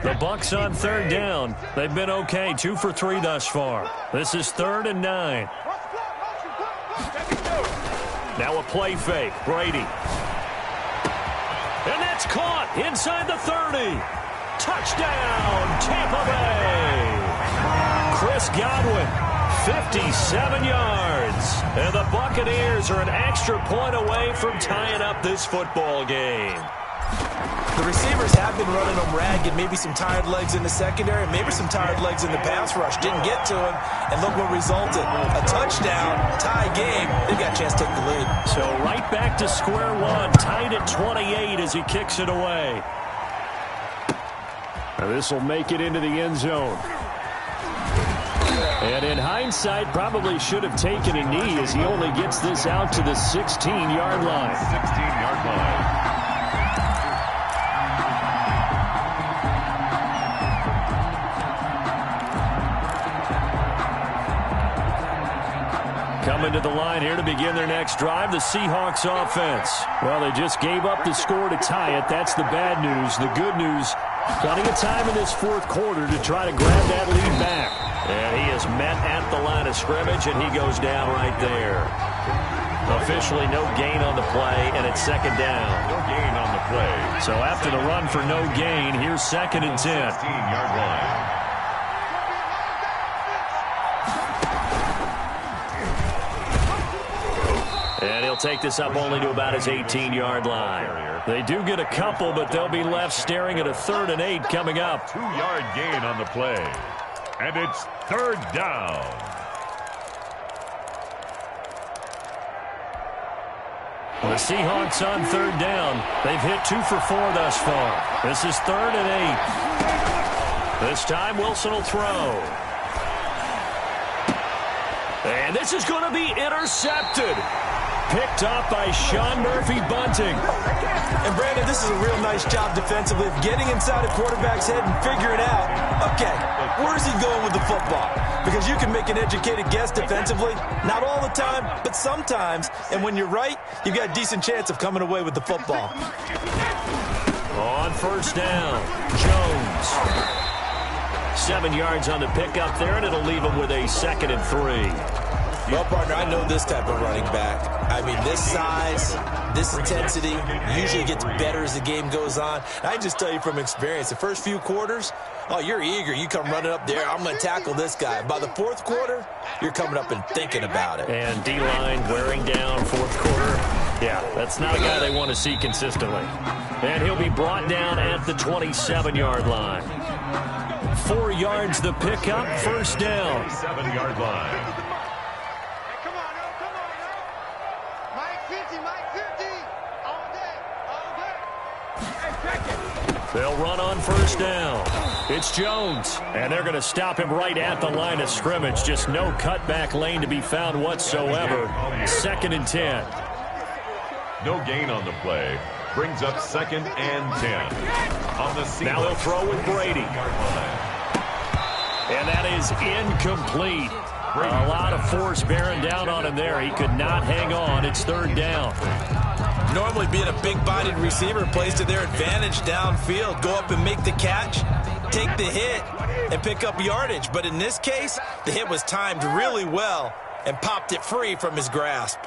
The Bucs on third down. They've been okay, 2 for 3 thus far. This is 3rd and 9. Now a play fake. Brady. And that's caught inside the 30. Touchdown, Tampa Bay. Chris Godwin, 57 yards. And the Buccaneers are an extra point away from tying up this football game. The receivers have been running them ragged. Maybe some tired legs in the secondary, maybe some tired legs in the pass rush. Didn't get to him, and look what resulted. A touchdown, tie game. They've got a chance to take the lead. So right back to square one, tied at 28 as he kicks it away. Now this will make it into the end zone. And in hindsight, probably should have taken a knee as he only gets this out to the 16-yard line. 16-yard line. Coming to the line here to begin their next drive, the Seahawks offense. Well, they just gave up the score to tie it. That's the bad news. The good news, plenty of time in this fourth quarter to try to grab that lead back. And he is met at the line of scrimmage, and he goes down right there. Officially no gain on the play, and it's second down. No gain on the play. So after the run for no gain, here's 2nd and 10. 16-yard line. And he'll take this up only to about his 18-yard line. They do get a couple, but they'll be left staring at a 3rd and 8 coming up. 2-yard gain on the play. And it's 3rd down. The Seahawks on 3rd down. They've hit 2 for 4 thus far. This is 3rd and 8. This time Wilson will throw. And this is going to be intercepted. Picked up by Sean Murphy-Bunting. And, Brandon, this is a real nice job defensively of getting inside a quarterback's head and figuring out, okay, where's he going with the football? Because you can make an educated guess defensively. Not all the time, but sometimes. And when you're right, you've got a decent chance of coming away with the football. On first down, Jones. 7 yards on the pickup there, and it'll leave him with a 2nd and 3. Well, partner, I know this type of running back. I mean, this size, this intensity usually gets better as the game goes on. And I just tell you from experience, the first few quarters, oh, you're eager. You come running up there, I'm going to tackle this guy. By the fourth quarter, you're coming up and thinking about it. And D-line wearing down fourth quarter. Yeah, that's not a guy they want to see consistently. And he'll be brought down at the 27-yard line. 4 yards the pickup, first down. 7-yard line. They'll run on first down. It's Jones, and they're going to stop him right at the line of scrimmage. Just no cutback lane to be found whatsoever. 2nd and 10. No gain on the play. Brings up 2nd and 10. On the now he'll throw with Brady. And that is incomplete. A lot of force bearing down on him there. He could not hang on. It's 3rd down. Normally being a big-bodied receiver plays to their advantage downfield. Go up and make the catch, take the hit, and pick up yardage. But in this case, the hit was timed really well and popped it free from his grasp.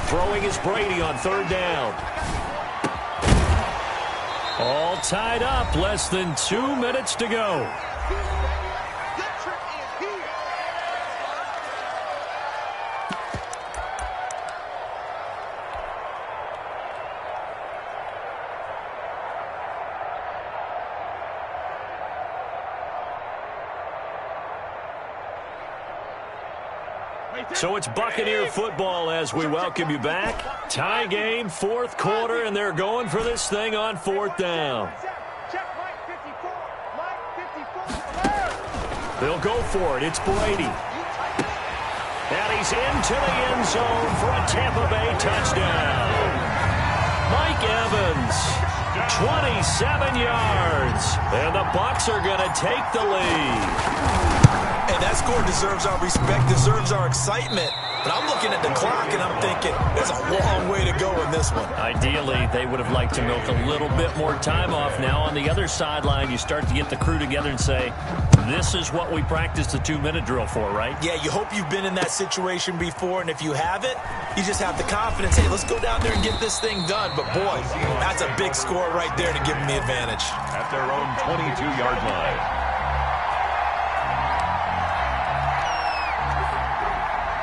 Throwing is Brady on 3rd down. All tied up, less than 2 minutes to go. So it's Buccaneer football as we welcome you back. Tie game, fourth quarter, and they're going for this thing on 4th down. They'll go for it. It's Brady. And he's into the end zone for a Tampa Bay touchdown. Mike Evans, 27 yards. And the Bucs are going to take the lead. And that score deserves our respect, deserves our excitement. But I'm looking at the clock, and I'm thinking there's a long way to go in this one. Ideally, they would have liked to milk a little bit more time off. Now, on the other sideline, you start to get the crew together and say, this is what we practiced the 2-minute drill for, right? Yeah, you hope you've been in that situation before, and if you haven't, you just have the confidence, hey, let's go down there and get this thing done. But, boy, that's a big score right there to give them the advantage. At their own 22-yard line.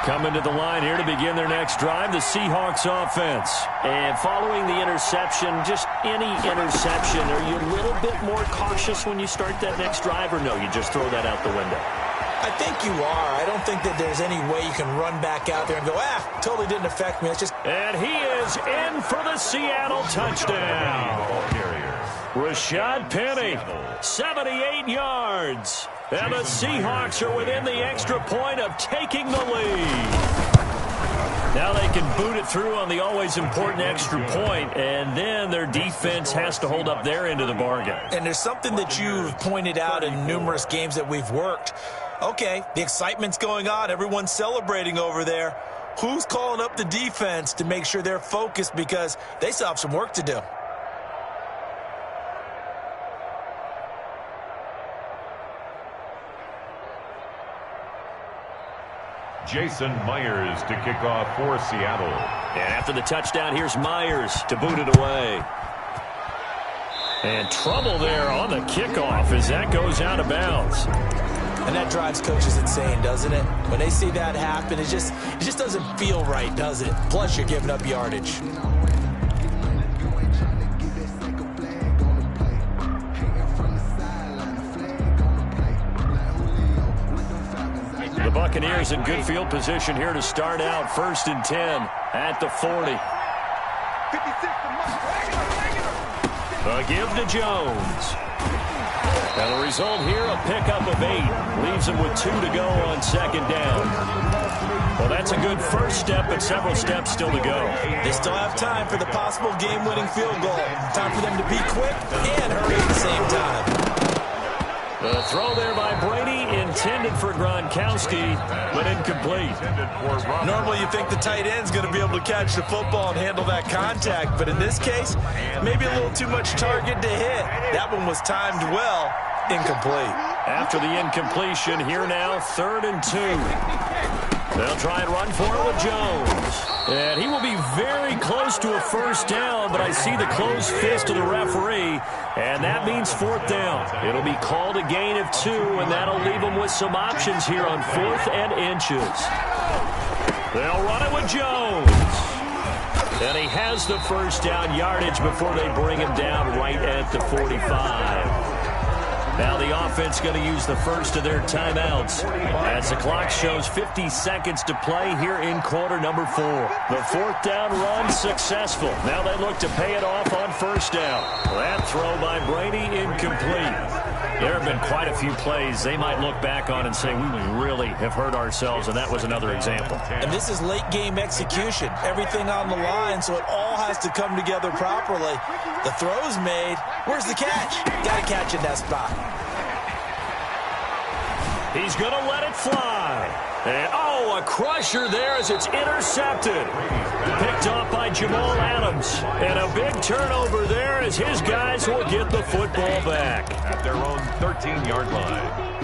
Coming to the line here to begin their next drive, the Seahawks offense. And following the interception, just any interception, are you a little bit more cautious when you start that next drive, or no, you just throw that out the window? I think you are. I don't think that there's any way you can run back out there and go, totally didn't affect me. It's just... And he is in for the Seattle touchdown. Rashad Penny, 78 yards. And the Seahawks are within the extra point of taking the lead. Now they can boot it through on the always important extra point, and then their defense has to hold up their end of the bargain. And there's something that you've pointed out in numerous games that we've worked. Okay, the excitement's going on. Everyone's celebrating over there. Who's calling up the defense to make sure they're focused, because they still have some work to do? Jason Myers to kick off for Seattle. And after the touchdown, here's Myers to boot it away. And trouble there on the kickoff as that goes out of bounds. And that drives coaches insane, doesn't it? When they see that happen, it just doesn't feel right, does it? Plus, you're giving up yardage. The Buccaneers in good field position here to start out. 1st and 10 at the 40. A give to Jones. And the result here, a pickup of 8. Leaves them with 2 to go on 2nd down. Well, that's a good first step, but several steps still to go. They still have time for the possible game-winning field goal. Time for them to be quick and hurry at the same time. The throw there by Brady, intended for Gronkowski, but incomplete. Normally you think the tight end's going to be able to catch the football and handle that contact, but in this case, maybe a little too much target to hit. That one was timed well, incomplete. After the incompletion, here now, 3rd and 2. They'll try and run for it with Jones. And he will be very close to a first down, but I see the closed fist of the referee, and that means 4th down. It'll be called a gain of 2, and that'll leave them with some options here on 4th and inches. They'll run it with Jones. And he has the first down yardage before they bring him down right at the 45. Now the offense going to use the first of their timeouts as the clock shows 50 seconds to play here in quarter number 4. The 4th down run successful. Now they look to pay it off on 1st down. That throw by Brady incomplete. There have been quite a few plays they might look back on and say, we really have hurt ourselves, and that was another example. And this is late game execution. Everything on the line, so it all has to come together properly. The throw's made. Where's the catch? Got to catch in that spot. He's going to let it fly. And, a crusher there as it's intercepted. Picked off by Jamal Adams. And a big turnover there as his guys will get the football back. At their own 13-yard line.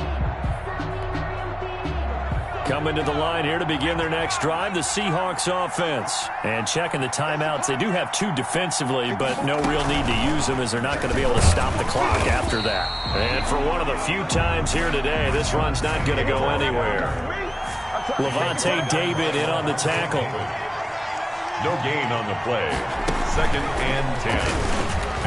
Coming to the line here to begin their next drive, the Seahawks offense. And checking the timeouts, they do have 2 defensively, but no real need to use them as they're not going to be able to stop the clock after that. And for one of the few times here today, this run's not going to go anywhere. Levante David in on the tackle. No gain on the play. 2nd and 10.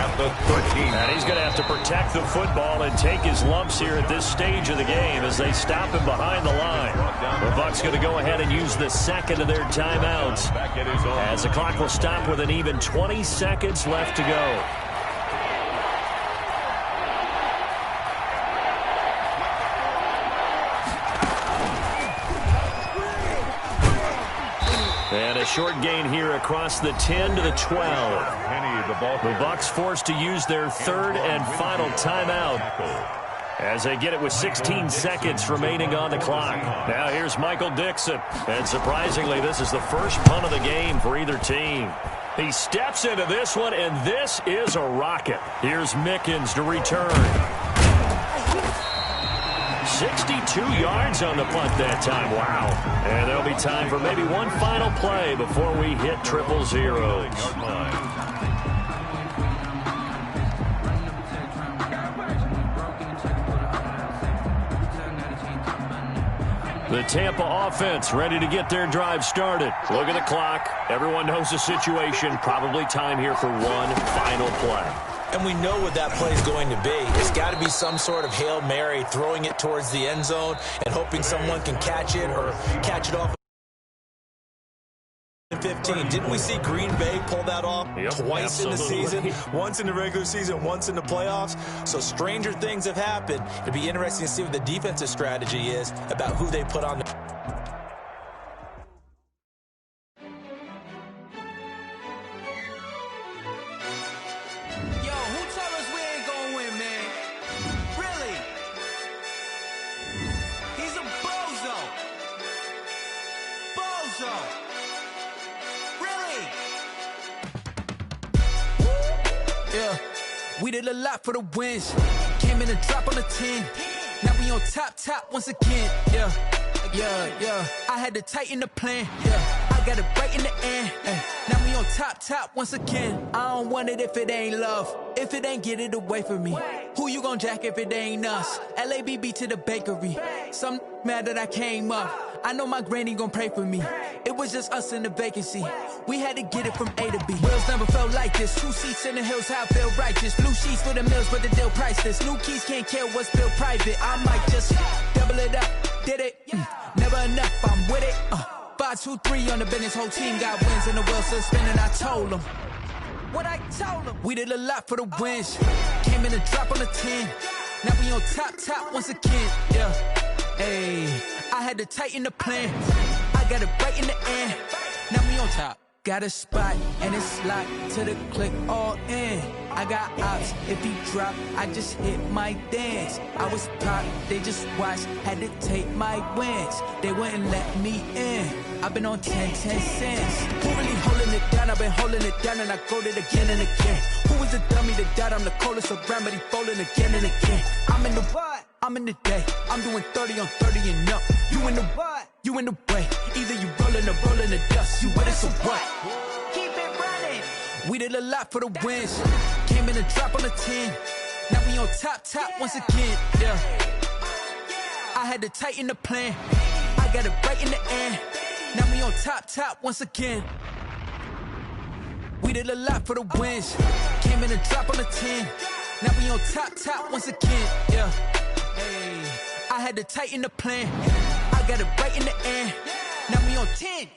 At the 13. And he's going to have to protect the football and take his lumps here at this stage of the game as they stop him behind the line. The Bucs going to go ahead and use the 2nd of their timeouts as the clock will stop with an even 20 seconds left to go. And a short gain here across the 10 to the 12. The Bucks forced to use their third and final timeout as they get it with 16 seconds remaining on the clock. Now here's Michael Dixon. And surprisingly, this is the first punt of the game for either team. He steps into this one, and this is a rocket. Here's Mickens to return. 62 yards on the punt that time. Wow. And there'll be time for maybe one final play before we hit 0-0. The Tampa offense ready to get their drive started. Look at the clock. Everyone knows the situation. Probably time here for one final play. And we know what that play is going to be. It's got to be some sort of Hail Mary, throwing it towards the end zone and hoping someone can catch it or catch it off. 15. Didn't we see Green Bay pull that off twice in the season? Once in the regular season, once in the playoffs. So stranger things have happened. It'll be interesting to see what the defensive strategy is about who they put on the... We did a lot for the wins. Came in a drop on the 10. Now we on top once again. Yeah. I had to tighten the plan. Yeah. I got it right in the end. Now we on top once again. I don't want it if it ain't love. If it ain't, get it away from me. Who you gon' jack if it ain't us? LABB to the bakery. Some mad that I came up. I know my granny gon' pray for me. It was just us in the vacancy. We had to get it from A to B. Wheels never felt like this. 2 seats in the hills, how I feel righteous. Blue sheets for the mills, but the deal priceless. New keys can't care what's built private. I might just double it up. Did it? Never enough, I'm with it. 5, 2, 3 on the business. Whole team got wins and the wheels still spinning. I told them what I told them. We did a lot for the wins. Came in a drop on the 10. Now we on top once again. Yeah. Hey, I had to tighten the plan. I got it right in the end. Now we on top. Got a spot and it's locked to the click all in. I got ops, if he drop, I just hit my dance. I was pop, they just watched, had to take my wins. They wouldn't let me in. I've been on 10 cents. Who really holding it down? I've been holding it down and I go it again and again. Who was the dummy that died? I'm the coldest around, but he folding again and again. I'm in the what? I'm in the day. I'm doing 30 on 30 and up. You in the what? You in the way. Either you rolling or rolling the dust. You with it, so what? Keep it running. We did a lot for the wins. Came in a drop on the 10. Now we on top once again. Yeah. I had to tighten the plan. I got it right in the end. Now we on top once again. We did a lot for the wins. Came in a drop on the 10. Now we on top once again. Yeah. Hey, I had to tighten the plan. I got it right in the end. Now we on 10.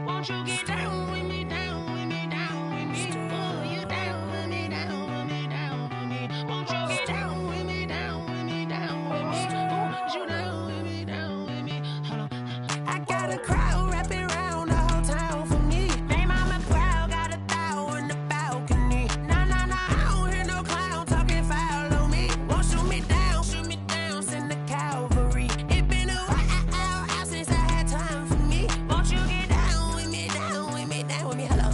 Won't you get down with me, down with me, down with me? Oh, you down with me, down with me, down with me. Won't you get down with me, down with me, down with me? Oh, you down with me, down with me? Hold on. I got a crowd wrapping around the whole town for me. They mama proud, got a thou in the balcony. Nah, I don't hear no clown talking foul on me. Won't shoot me down, send the cavalry. It been a while since I had time for me. Won't you get down with me, down with me, down with me? Hello.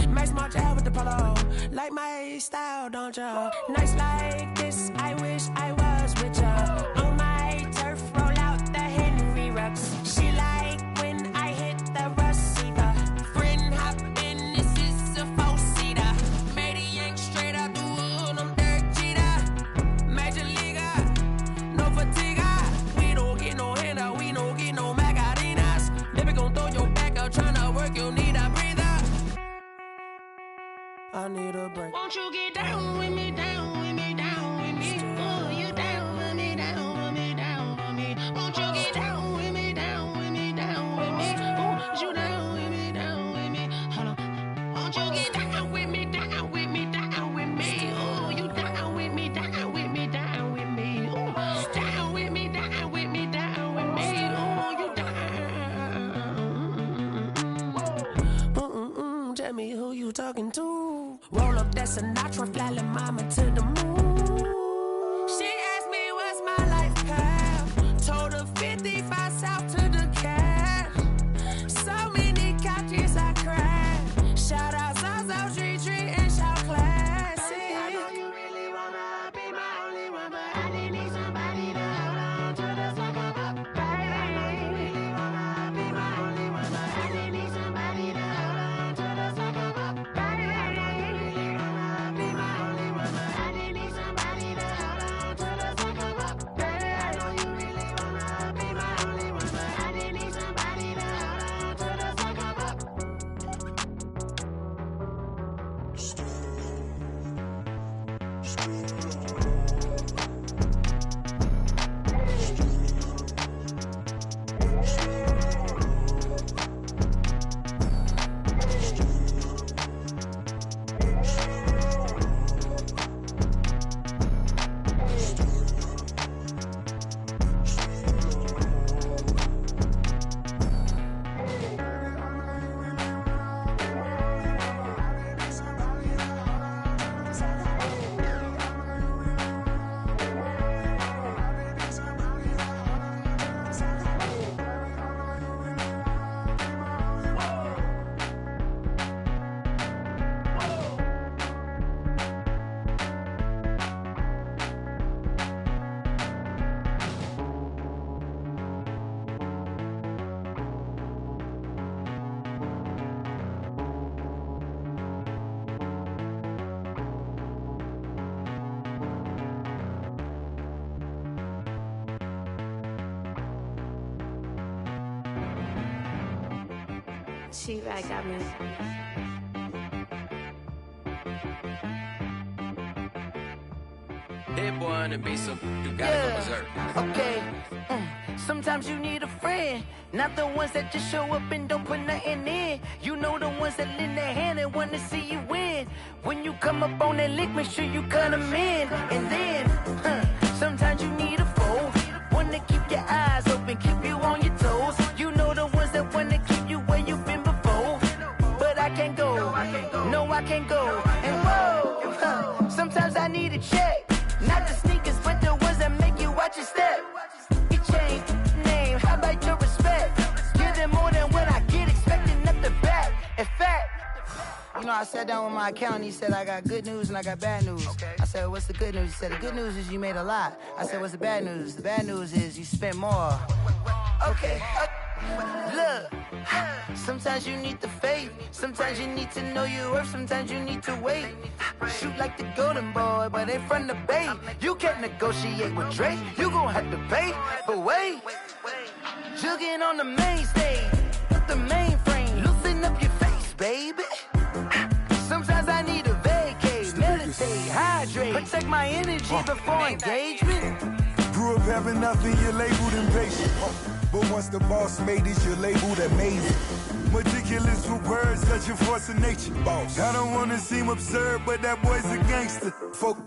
Max March out with the polo. Like my style, don't ya? Nights like this, I wish I was with ya. On my turf, roll out the Henry Rux. She like when I hit the receiver. I need a break. Won't you get down with me, down with me, down with me? Oh, you down with me, down with me, down with me. Won't you get down with me, down with me, down with me? Oh, you down with me, down with me. Hold on. Won't you get down with me, down with me, down with me? Oh, you down with me, down with me, down with me. Oh, down with me, down with me, down with me. Oh, you down. Tell me who you talking to. Roll up that Sinatra, fly la mama to the moon. She asked me what's my life path. Told her 55 south to the cash. So many couches I cried. Shout out Zazo, Tree, and shout classic. I know you really wanna be my only one, but I didn't need somebody to hold on to the sucker up. Baby, I know you really wanna be my only one, but I didn't need somebody to hold on to the sucker up. Baby, I know you really wanna be my only one, but I didn't need somebody to hold on to the sucker up. Baby, I know you really wanna be my only one, but I didn't need somebody to hold on to the sucker up. She right got me. That boy on the beat, so you gotta go berserk. Okay. Sometimes you need a friend, not the ones that just show up and don't put nothing in. You know the ones that lend their hand and want to see you win. When you come up on that lick, make sure you cut them in. And then, sometimes you need a foe, one to keep your eyes open, keep you on your toes. You know the ones that want to keep you where you've been before. But I can't go, no I can't go. And whoa, sometimes I need a check. Not the sneakers, but the ones that make you watch your step. You change name, how about your respect? Give them more than what I get, expecting nothing back. In fact, you know, I sat down with my accountant, he said I got good news and I got bad news. I said, what's the good news? He said, the good news is you made a lot. I said, what's the bad news? The bad news is you spent more. Okay. Look, sometimes you need the faith, sometimes you need to know your worth, sometimes you need to wait. Shoot like the golden boy, but in front of the bay. You can't negotiate with Drake, you gon' have to pay. But wait, jugging on the main stage, the mainframe, loosen up your face, baby. Sometimes I need a vacate, meditate, hydrate, protect my energy before engagement. Grew up having nothing, you're labeled impatient. But once the boss made it, you're labeled amazing. Meticulous with words, such a force of nature. Boss. I don't wanna seem absurd, but that boy's a gangster.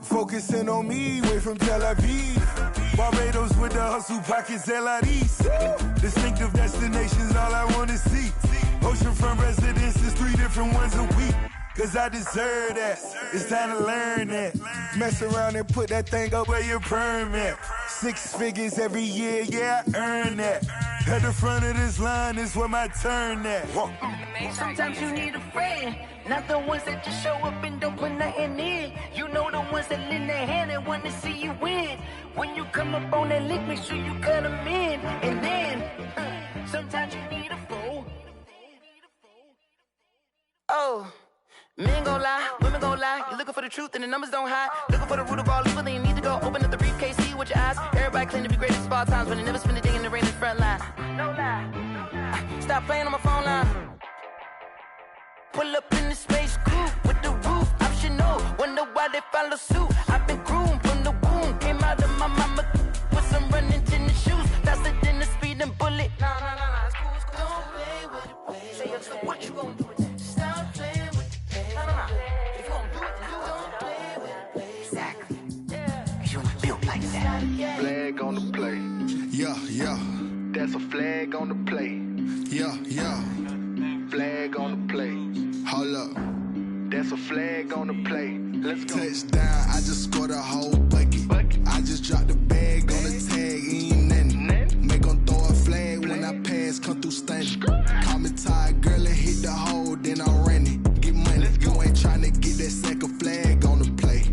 Focusing on me, way from Tel Aviv. Barbados with the hustle pockets, LIDs. Distinctive destinations, all I wanna see. Oceanfront residences, 3 different ones a week. Cause I deserve that, it's time to learn that. Mess around and put that thing up where your permit. 6 figures every year, yeah, I earn that. At the front of this line is where my turn at. Sometimes you need a friend, not the ones that just show up and don't put nothing in. You know the ones that lend their hand and want to see you win. When you come up on that lick, make sure you cut them in. And then, sometimes you need a foe. Oh. Men gon' lie, women gon' lie. You're looking for the truth and the numbers don't hide. Looking for the root of all evil, then you need to go open up the briefcase, see with your eyes. Everybody claim to be greatest of all times, but they never spend a day in the rain in the front line. No lie. Stop playing on my phone line. Pull up in the space coupe with the roof. I they follow suit. I've been groomed from the womb. Came out of my mama with some running tennis shoes. Faster than the speeding bullet. Nah, it's cool, it's cool. Don't play with it, play. Say so what you gonna do with that? Stop playing with it, play. Nah. If you gonna do it, then don't play with it, play. Exactly. Yeah. Cause you ain't built like that. Flag on the play. Yeah. That's a flag on the play. Yeah. Flag on the play. Hold up. That's a flag on the play. Let's go. Touchdown, I just scored a whole bucket. I just dropped the bag on the tag, ain't nothing. Make them throw a flag when I pass, come through stunning. Call me tired, girl, and hit the hole, then I'm running. Get money, you ain't tryna get that second flag on the play.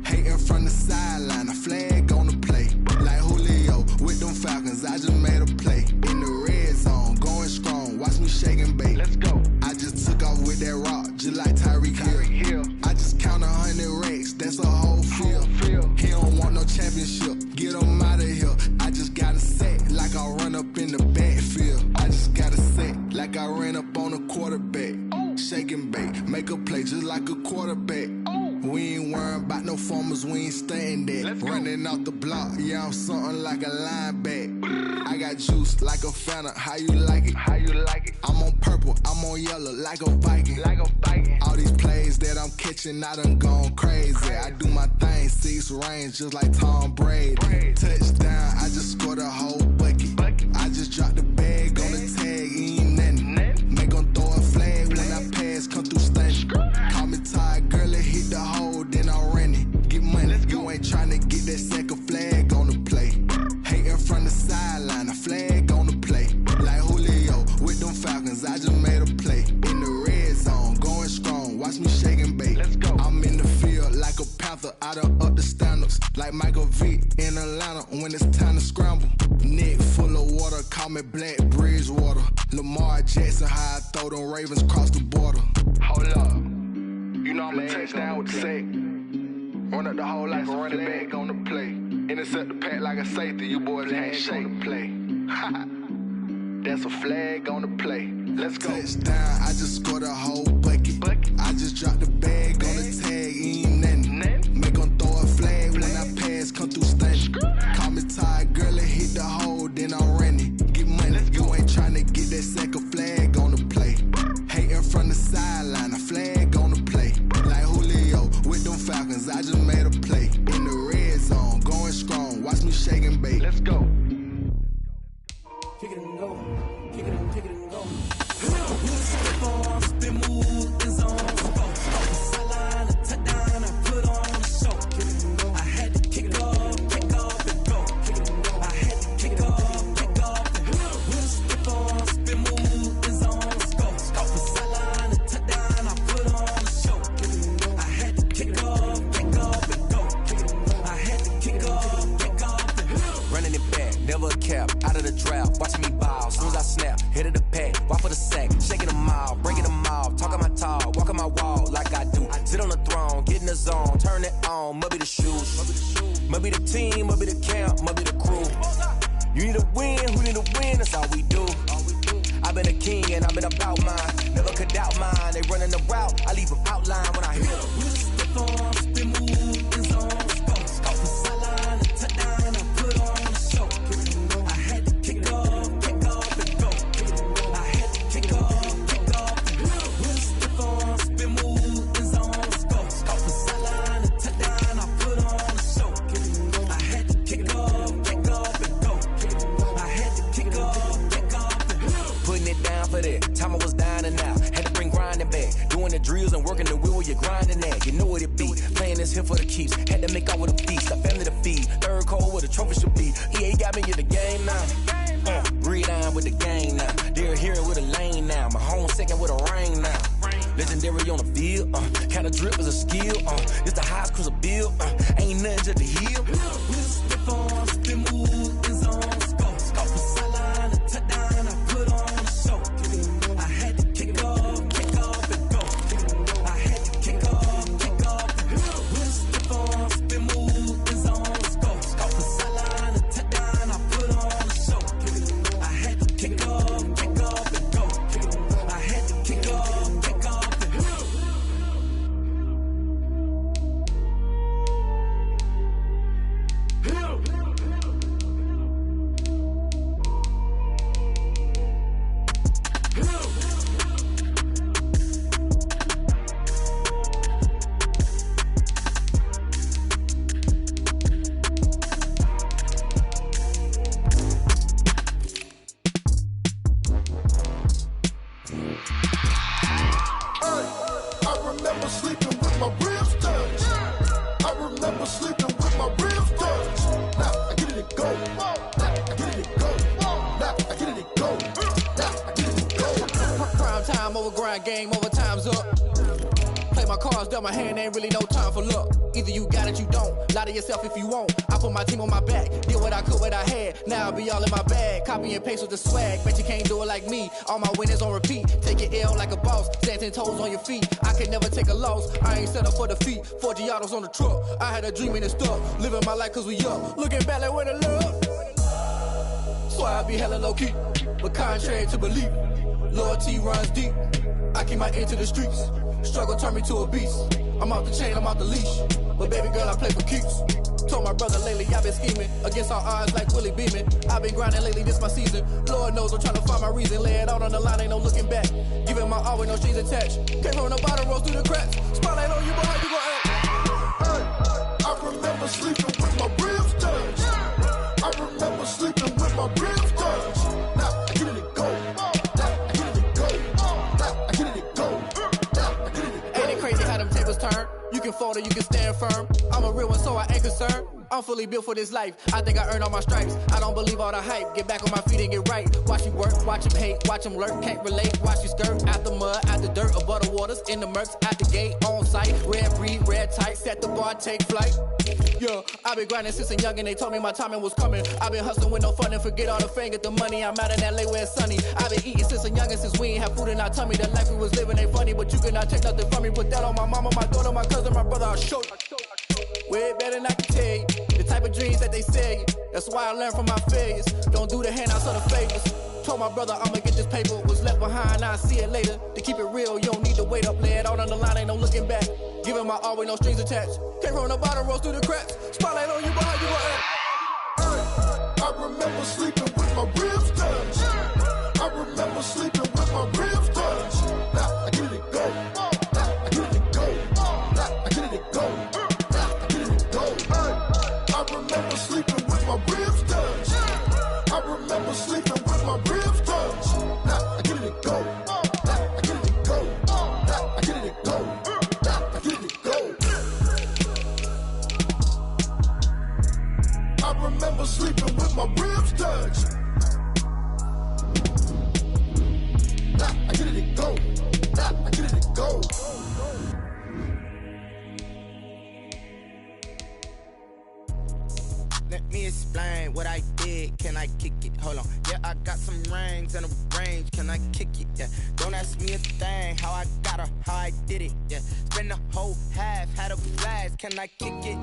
Hating from the sideline, a flag on the play. Like Julio with them Falcons, I just made a play. In the red zone, going strong, watch me shake and bake. Let's go. I just took off with that rock, just like Tyreek Hill. I just count 100 racks, that's a whole field. He don't want no championship, get him out of here. I just got a set, like I run up in the backfield. I just got a set, like I ran up on a quarterback. Shake and bake, make a play just like a quarterback. We ain't worrying about no formers, we ain't staying there. Running off the block, yeah, I'm something like a linebacker. I got juice like a Fanta, how you like it? I'm on purple, I'm on yellow, like a Viking. All these plays that I'm catching, I done gone crazy. I do my thing, 6 range, just like Tom Brady. Touchdown, I just scored a whole bucket. I just dropped the bag on the tag, ain't nothing. Make them throw a flag when I pass, come through stunning. Call me tired, girl, and hit the hole, then I'm running. Get money, you ain't tryna get that second flag on the play. Hating from the sideline, a flag on the play. Like Julio with them Falcons, I just made a play. In the red zone, going strong, watch me shake and bake. Let's go. I'm in the field like a panther, I done up the standards. Like Michael Vick in Atlanta when it's time to scramble. Neck full of water, call me Black Bridgewater. Lamar Jackson, how I throw them Ravens cross the border. Hold up, you know I'm a touchdown with the sack. Run up the whole like a running back on the play. Intercept the pack like a safety, you boys ain't shake the play. That's a flag on the play. Let's go. Touchdown, I just scored a whole bucket. I just dropped the bag on the tag, ain't nothing. Make them throw a flag when I pass, come through stunning. Call me tired, girl, and hit the hole, then I'm running. Get money, you ain't tryna get that second flag on the play. Hating from the sideline, a flag on the play. Like Julio with them Falcons, I just made a play. In the red zone, going strong, watch me shake and bake. Let's go. Kick it and go. Kick it and go. Spin move in zone. Sideline, touchdown, I put on a show. Kick it and go. I had to kick off and go. Kick it and go. I had to kick off and go. Spin move in zone. Sideline, touchdown, I put on a show. Kick it and go. I had to kick off and go. Kick it and go. I had to kick off and go. Running it back, never a cap, out of the draft, watching me ball, soon as I snap, hit of the pack, walk for the sack, shaking them all, breaking them off, talking my talk, walking my wall like I do, sit on the throne, get in the zone, turn it on, must be the shoes, must be the team, must be the camp, must be the crew, you need a win, who need a win, that's all we do, I've been a king and I've been about mine, never could doubt mine, they running the route, I leave them outline when I hear them. Spin move in zone, sideline, touchdown, I put on a show. I had to kick off and go. I had to kick off and go. Spin move in zone, sideline, touchdown, I put on a show. I had to kick off and go. I had to kick off and go. Putting it down for that, time I was dying and out. Had to bring grinding back, doing the drills and working the wheel where you're grinding at. You know what it be, playing this here for the keeps. Had to make out with a feast, a family to feed. Third cold where the trophy should be. EA got me in the game now. Read on with the game now. They're here with a lane now. My home second with a rain now. Legendary on the field. Kinda drip is a skill. It's the highest cruiser bill. Ain't nothing to the hill. Spin move in zone. Sideline, touchdown, I put on a show. I had to kick off and go. I had to kick off and go. Spin move in zone. Sideline, touchdown, I put on a show. I had to kick off and go. I had to kick off and go. remember sleeping with my ribs touched. I remember sleeping with my ribs touched. Now I get it and go. Now I get it and go. Now I get it and go. Now I get it and go. Prime time over grind, game over, time's up. Play my cards, dealt my hand, ain't really no time for luck. Either you got it, you don't. Lie to yourself if you won't. I put my team on my back, did what I could, what I had. Now I'll be all in my bag, copy and paste with the swag. Bet you can't do it like me. All my winners on repeat. Take your L like a boss, stand 10 toes on your feet. I can never take a loss. I ain't set up for defeat. 4 Giottos on the truck. I had a dream and it stuck. Living my life cause we up. Looking back like where the love. So I be hella low key, but contrary to belief, loyalty runs deep. I keep my ear to the streets. Struggle turned me to a beast. I'm off the chain, I'm off the leash. But baby girl, I play for keeps. Told my brother lately, I've been scheming against all odds like Willie Beeman. I've been grinding lately, this my season. Lord knows I'm trying to find my reason. Lay it out on the line, ain't no looking back. Giving my all with no strings attached. Came from the bottom, rose through the cracks. Spotlight on you, boy, how you gon' act? I remember sleeping with my ribs touched. I remember sleeping with my ribs touched. Now I get it and go. Now I get it and go. Now I get it and go. Now I get it and go. Ain't it crazy how them tables turn? You can fold or you can stand firm. I'm a real one, so I ain't concerned. I'm fully built for this life. I think I earned all my stripes. I don't believe all the hype. Get back on my feet and get right. Watch you work, watch him hate, watch him lurk. Can't relate, watch you skirt. Out the mud, out the dirt, above the waters, in the murks, out the gate, on site. Red breed, red tight, set the bar, take flight. Yeah, I been grinding since a young and they told me my timing was coming. I been hustling with no fun and forget all the fame, get the money. I'm out in LA where it's sunny. I been eating since a young and since we ain't have food in our tummy. The life we was living ain't funny, but you cannot take nothing from me. Put that on my mama, my daughter, my cousin, my brother, I'll show you. Way better than I can tell you. The type of dreams that they sell you. That's why I learned from my failures. Don't do the handouts or the favors. Told my brother I'ma get this paper. Was left behind, I'll see it later. To keep it real, you don't need to wait up. Lay it out on the line, ain't no looking back. Giving my all with no strings attached. Came from the bottom, rose through the cracks. Spotlight on you, boy, how you gon' act? I remember sleeping with my ribs touched. I remember sleeping with my ribs touched. Now I get it and go. Now I get it and go. Now I get it and go. Now I get it and go. I remember sleeping with my ribs touched. I remember sleeping with my ribs touched. Now I get it and go. Now I get it and go. Now I get it and go. Now I get it and go. I remember sleeping with my ribs touched. Now I get it and go. Now I get it and go. Let me explain what I did. Can I kick it? Hold on. Yeah, I got some rings and a range. Can I kick it? Yeah. Don't ask me a thing. How I got her, how I did it. Yeah. Spend the whole half, had a blast. Can I kick it?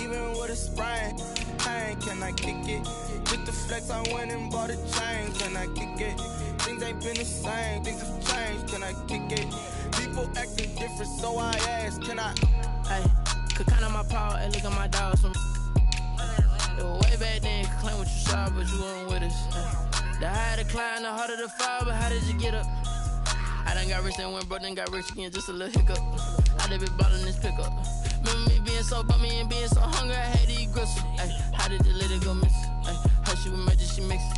Even with a sprain. Hey, can I kick it? With the flex, I went and bought a chain. Can I kick it? Things ain't been the same. Things have changed. Can I kick it? People acting different, so I asked. Can I? Hey, could count on my power and look at my dogs from. Way back then, you could claim what you saw, but you weren't with us. The higher the climb, the harder the fall, but how did you get up? I done got rich and went broke, then got rich again, just a little hiccup. I done been ballin' this pickup. Remember me being so bummy and being so hungry, I had to eat gristle. Ay, how did the lady go miss? Her she was magic, she mixed.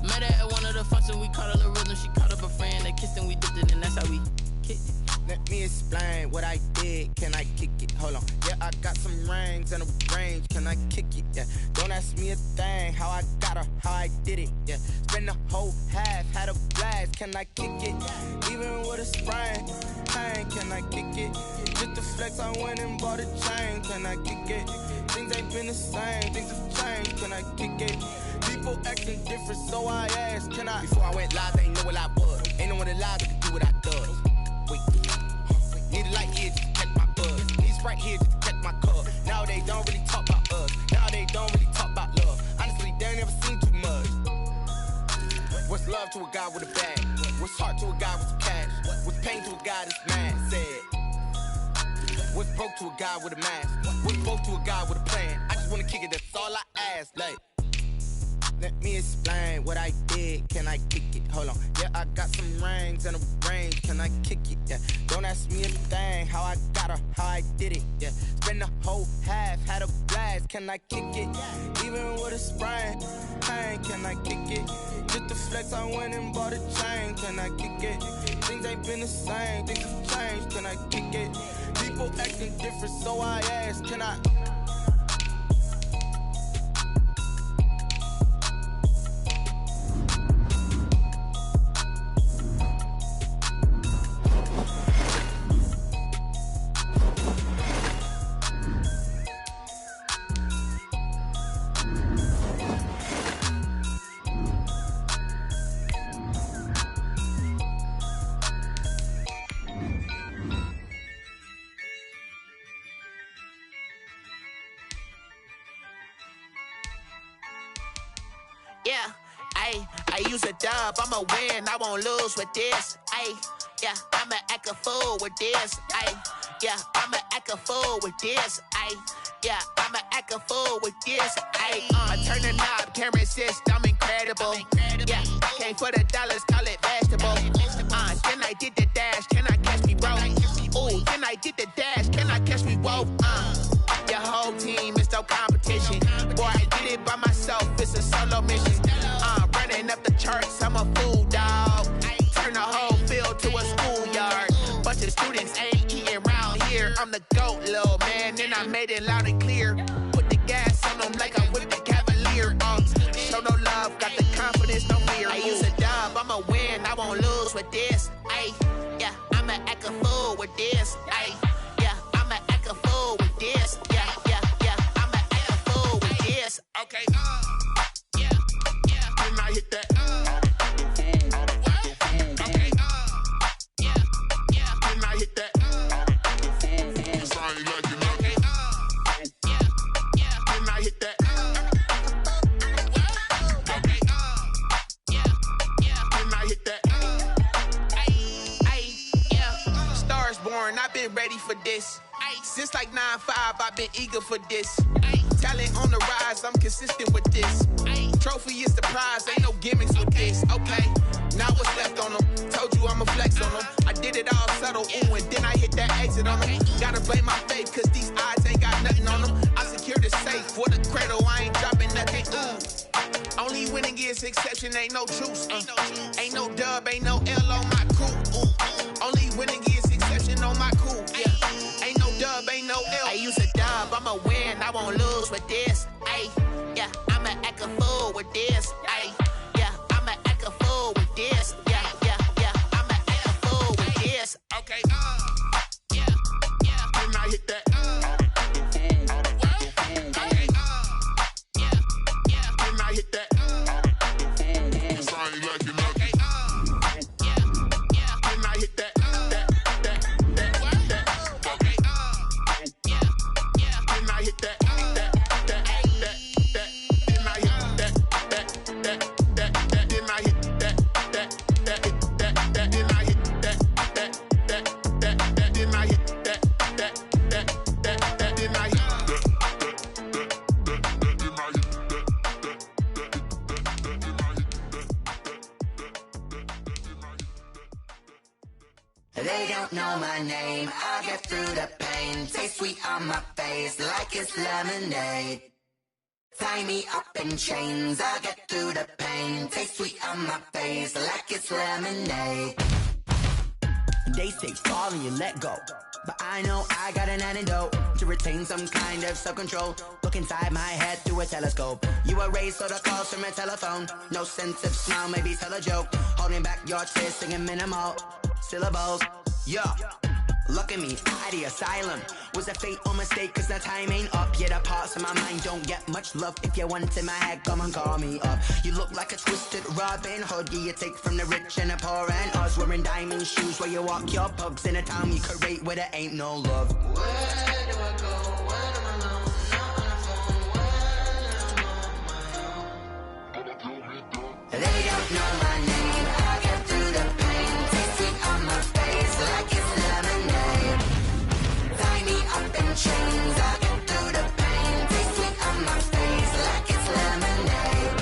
Met her at one of the functions, we caught a little rhythm, she caught up a friend, they kissed and we dipped it, and that's how we kicked it. Let me explain what I did. Can I kick it? Hold on. Yeah, I got some rings and a range. Can I kick it? Yeah. Don't ask me a thing. How I got her, how I did it. Yeah. Spend the whole half, had a blast. Can I kick it? Even with a sprain. Hey, can I kick it? Just the flex, I went and bought a chain. Can I kick it? Things ain't been the same. Things have changed. Can I kick it? People acting different, so I asked. Can I? Before I went live, they ain't know what I was. Ain't no one alive that can do what I does. Wait. Need a light here just to catch my buzz. Need Sprite here just to catch my cup. Now they don't really talk about us. Now they don't really talk about love. Honestly, they ain't never seen too much. What's love to a guy with a bag? What's heart to a guy with some cash? What's pain to a guy that's mad? Said. What's broke to a guy with a mask? What's broke to a guy with a plan? I just wanna kick it, that's all I ask. Like, let me explain what I did. Can I kick it? Hold on. Yeah, I got some rings and a range. Can I kick it? Yeah. Don't ask me a thing. How I got her, how I did it. Yeah. Spend the whole half, had a blast. Can I kick it? Even with a sprain. Hey, can I kick it? Just the flex, I went and bought a chain. Can I kick it? Things ain't been the same. Things have changed. Can I kick it? looking different, so I asked, can I? Yeah, I use a dub, I'ma win, I won't lose with this. Yeah, I'ma act a fool with this. Yeah, I'ma act a fool with this. Yeah, I'ma act a fool with this. Turn the knob, camera assist, I'm incredible. Yeah, came for the dollars, call it vegetable. Then I did the dash, can I catch me, bro? Ooh, then I did the dash, can I catch me, whoa? Your whole team is no competition. Boy, I did it by myself, it's a solo mission. Running up the charts, I'm a fool, dog. Turn the whole field to a schoolyard. Bunch of students ain't eating round here. I'm the GOAT, little man, and I made it loud and clear. Put the gas on them like I whipped the Cavalier. Show no love, got the confidence, no fear. I use a dub, I'ma win, I won't lose with this. Yeah, I'ma act a fool with this. Yeah, I'ma act a fool with this. Yeah, I'ma act a fool with this. Okay, yeah, then I hit that. Okay, yeah, then I hit that. Sorry, like you know. Okay, yeah, then I hit that. Okay, yeah, then I hit that. Yeah, Stars born, I've been ready for this. Since like 9-5, I've been eager for this. Talent on the rise, I'm consistent with this. Trophy is the prize, ain't no gimmicks with this. Okay, now what's left on them? Told you I'ma flex on them. I did it all subtle, ooh, and then I hit that exit on them. Gotta blame my faith, cause these odds ain't got nothing on them. I secure the safe for the cradle, I ain't dropping nothing, ooh. Only winning is exception, ain't no truce. Ain't no dub, ain't no L on my crew. Ooh. Only winning is exception on my crew. Yeah, ain't no dub, ain't no L. I use a dub, I'ma win, I won't lose with this. Yeah, I'ma act a fool with this. Yeah, I'ma act a fool with this. Yeah, I'ma act a fool with this. Okay, yeah, then I hit that. Okay, yeah, then I hit that. Sorry, like you know. Okay, yeah, then I hit that. Okay, yeah, then I hit that. They don't know my name, I get through the pain. Taste sweet on my face like it's lemonade. Tie me up in chains, I get through the pain. Taste sweet on my face like it's lemonade. They say fall and you let go, but I know I got an antidote to retain some kind of self-control. Look inside my head through a telescope. You erase all the calls from a telephone. No sense of smile, maybe tell a joke. Holding back your tears, singing minimal syllables. Yeah, look at me, out of the asylum. Was a fate or mistake, cause the time ain't up. Yeah, the parts of my mind don't get much love. If you want in my head, come and call me up. You look like a twisted Robin Hood. Yeah, you take from the rich and the poor and us. Wearing diamond shoes where you walk your pugs. In a town you create where there ain't no love. Where do I go? When am I alone? Not on the phone. When I'm on my own. They don't know my name, I get through the pain. Taste sweet on my face like it's lemonade. Tie me up in chains, I get through the pain. Taste sweet on my face like it's lemonade.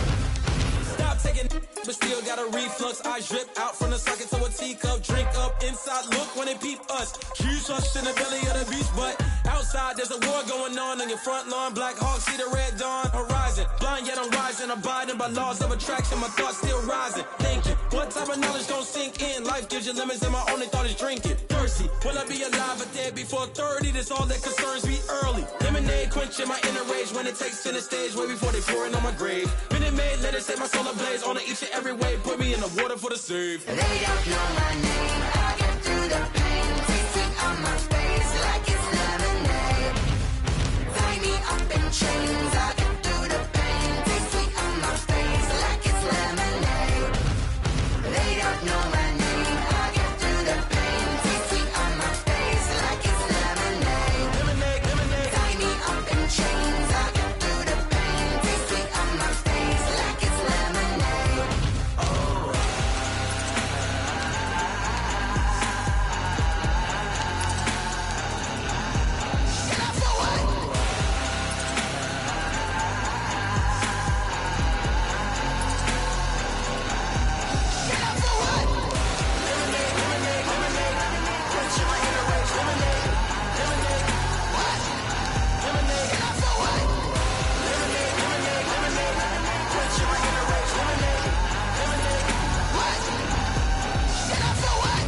Stop taking but still got a reflux. I drip out from the socket to a teacup. Drink up inside, look when they peep us. Huge us in the belly of the beast, but outside there's a war going on your front lawn. Black Hawk, see the red dawn horizon. Blind yet I'm rising, abiding by laws of attraction. My thoughts still rising, thinking what type of knowledge don't sink in? Life gives you lemons and my only thought is drinking. Thirsty, will I be a alive, but dead before 30. That's all that concerns me early. Lemonade quenching my inner rage when it takes center stage way before they pour it on my grave. Minute Maid, let it set my soul ablaze on each and every way. Put me in the water for the save. They don't know my name. I get through the pain. Taste sweet on my face like it's lemonade. Tie me up in chains. I get through the pain. Taste sweet on my face like it's lemonade. They don't know my name. I get through the pain. Taste sweet on my face like it's lemonade. Lemonade, lemonade. Tie me up in chains. I get through the pain. Taste sweet on my face like it's lemonade. Oh. Shut up for what? Shut up for what? Lemonade, lemonade, lemonade. Quenching my inner rage. Lemonade, lemonade. What? Lemonade. Shut up for what? Lemonade, lemonade, lemonade. Quenching my inner rage. Lemonade, lemonade. What? Shut up for what?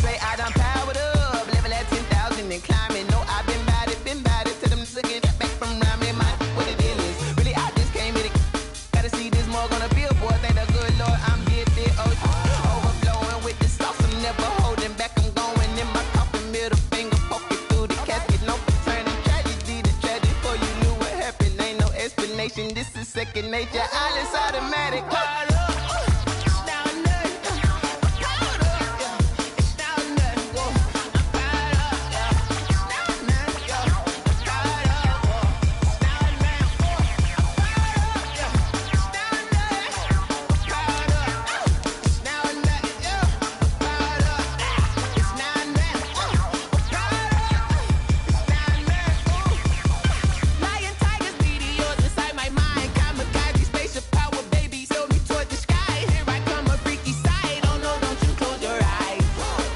Say I done powered up, level at 10,000 and climbing. No, I've been bad it to them looking back from around me. My what it is. Really, I just came here to gotta see this more gonna billboard. Thank the good Lord, I'm here, overflowing with the sauce. I'm never holding back. I'm going in my coffin, middle finger poking through the casket. No turning tragedy to tragic. Before you knew what happened, ain't no explanation. This is second nature. All is automatic. Lion, tigers, meteors inside my mind. Kamikaze, spaceship power, baby, sail me toward the sky. Here I come, a freaky side. Oh no, don't you close your eyes.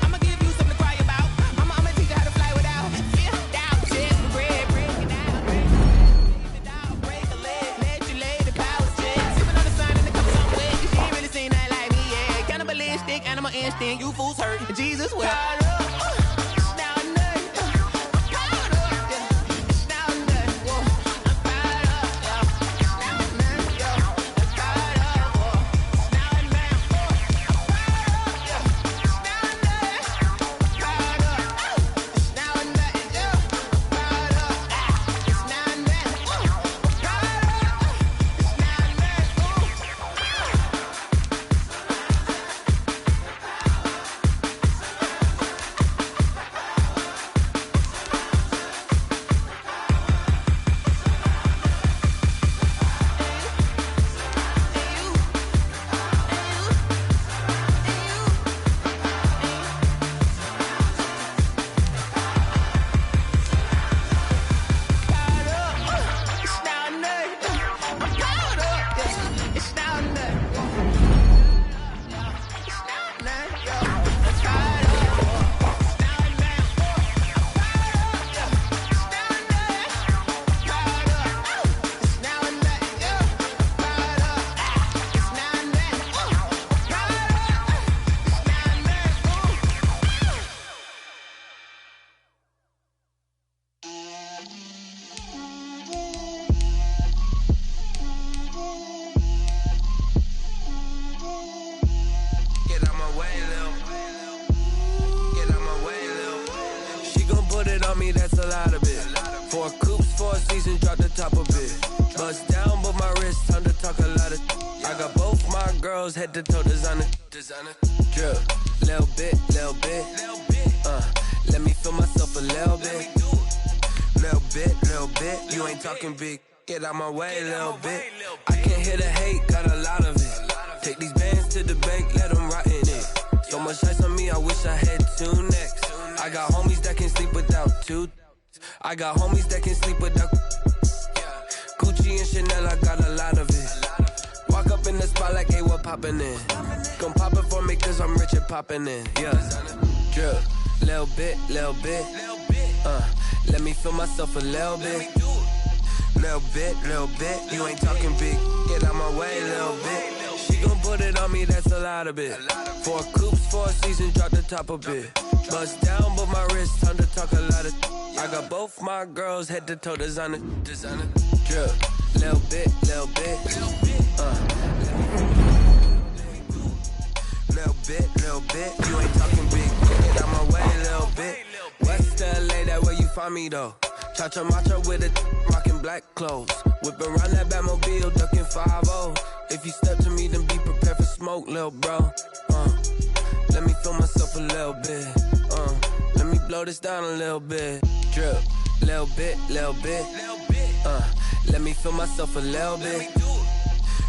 I'ma give you something to cry about. I'ma teach you how to fly without fear. Down, chest, bread, bring it down. Leave it out, break a leg, let you lay the power check. Sipping on the sun and the cup some wet. She ain't really seen that like me, yeah. Cannibalistic, animal instinct, you fools hurt. Jesus will. on me, that's a lot of it. 4 coops, 4 seasons, drop the top of it. Bust down, but my wrist, time to talk a lot of. I got both my girls, head to toe designer. Drip, little bit. Let me feel myself a little bit. Little bit. You ain't talking big. Get out my way, little bit. I can't hear the hate, got a lot of it. Take these bands to the bank, let them rot in it. So much ice on me, I wish I had 2 necks. I got homies that can sleep without 2. I got homies that can sleep without Gucci and Chanel, I got a lot of it. hopping in. Gon' pop it for me cause I'm rich and popping in. Yeah, drip, little bit. Let me feel myself a little bit. Little bit. You ain't talking big. Get out my way, little bit. She gon' put it on me, that's a lot of it. 4 coops, 4 seasons, drop the top a bit. Bust down, but my wrist, time to talk a lot of. I got both my girls head to toe designer. Drip, little bit. Little bit. You ain't talking big. Get out my way, little bit. West LA, that where you find me though. Cha-cha matcha with a rockin' black clothes. Whippin' around that Batmobile, duckin' 5-0. If you step to me, then be prepared for smoke, lil' bro. Let me feel myself a little bit. Let me blow this down a little bit. Drip, little bit. Let me feel myself a little bit.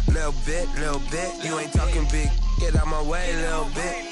Little bit. You ain't talking big. Get out my way, little bit.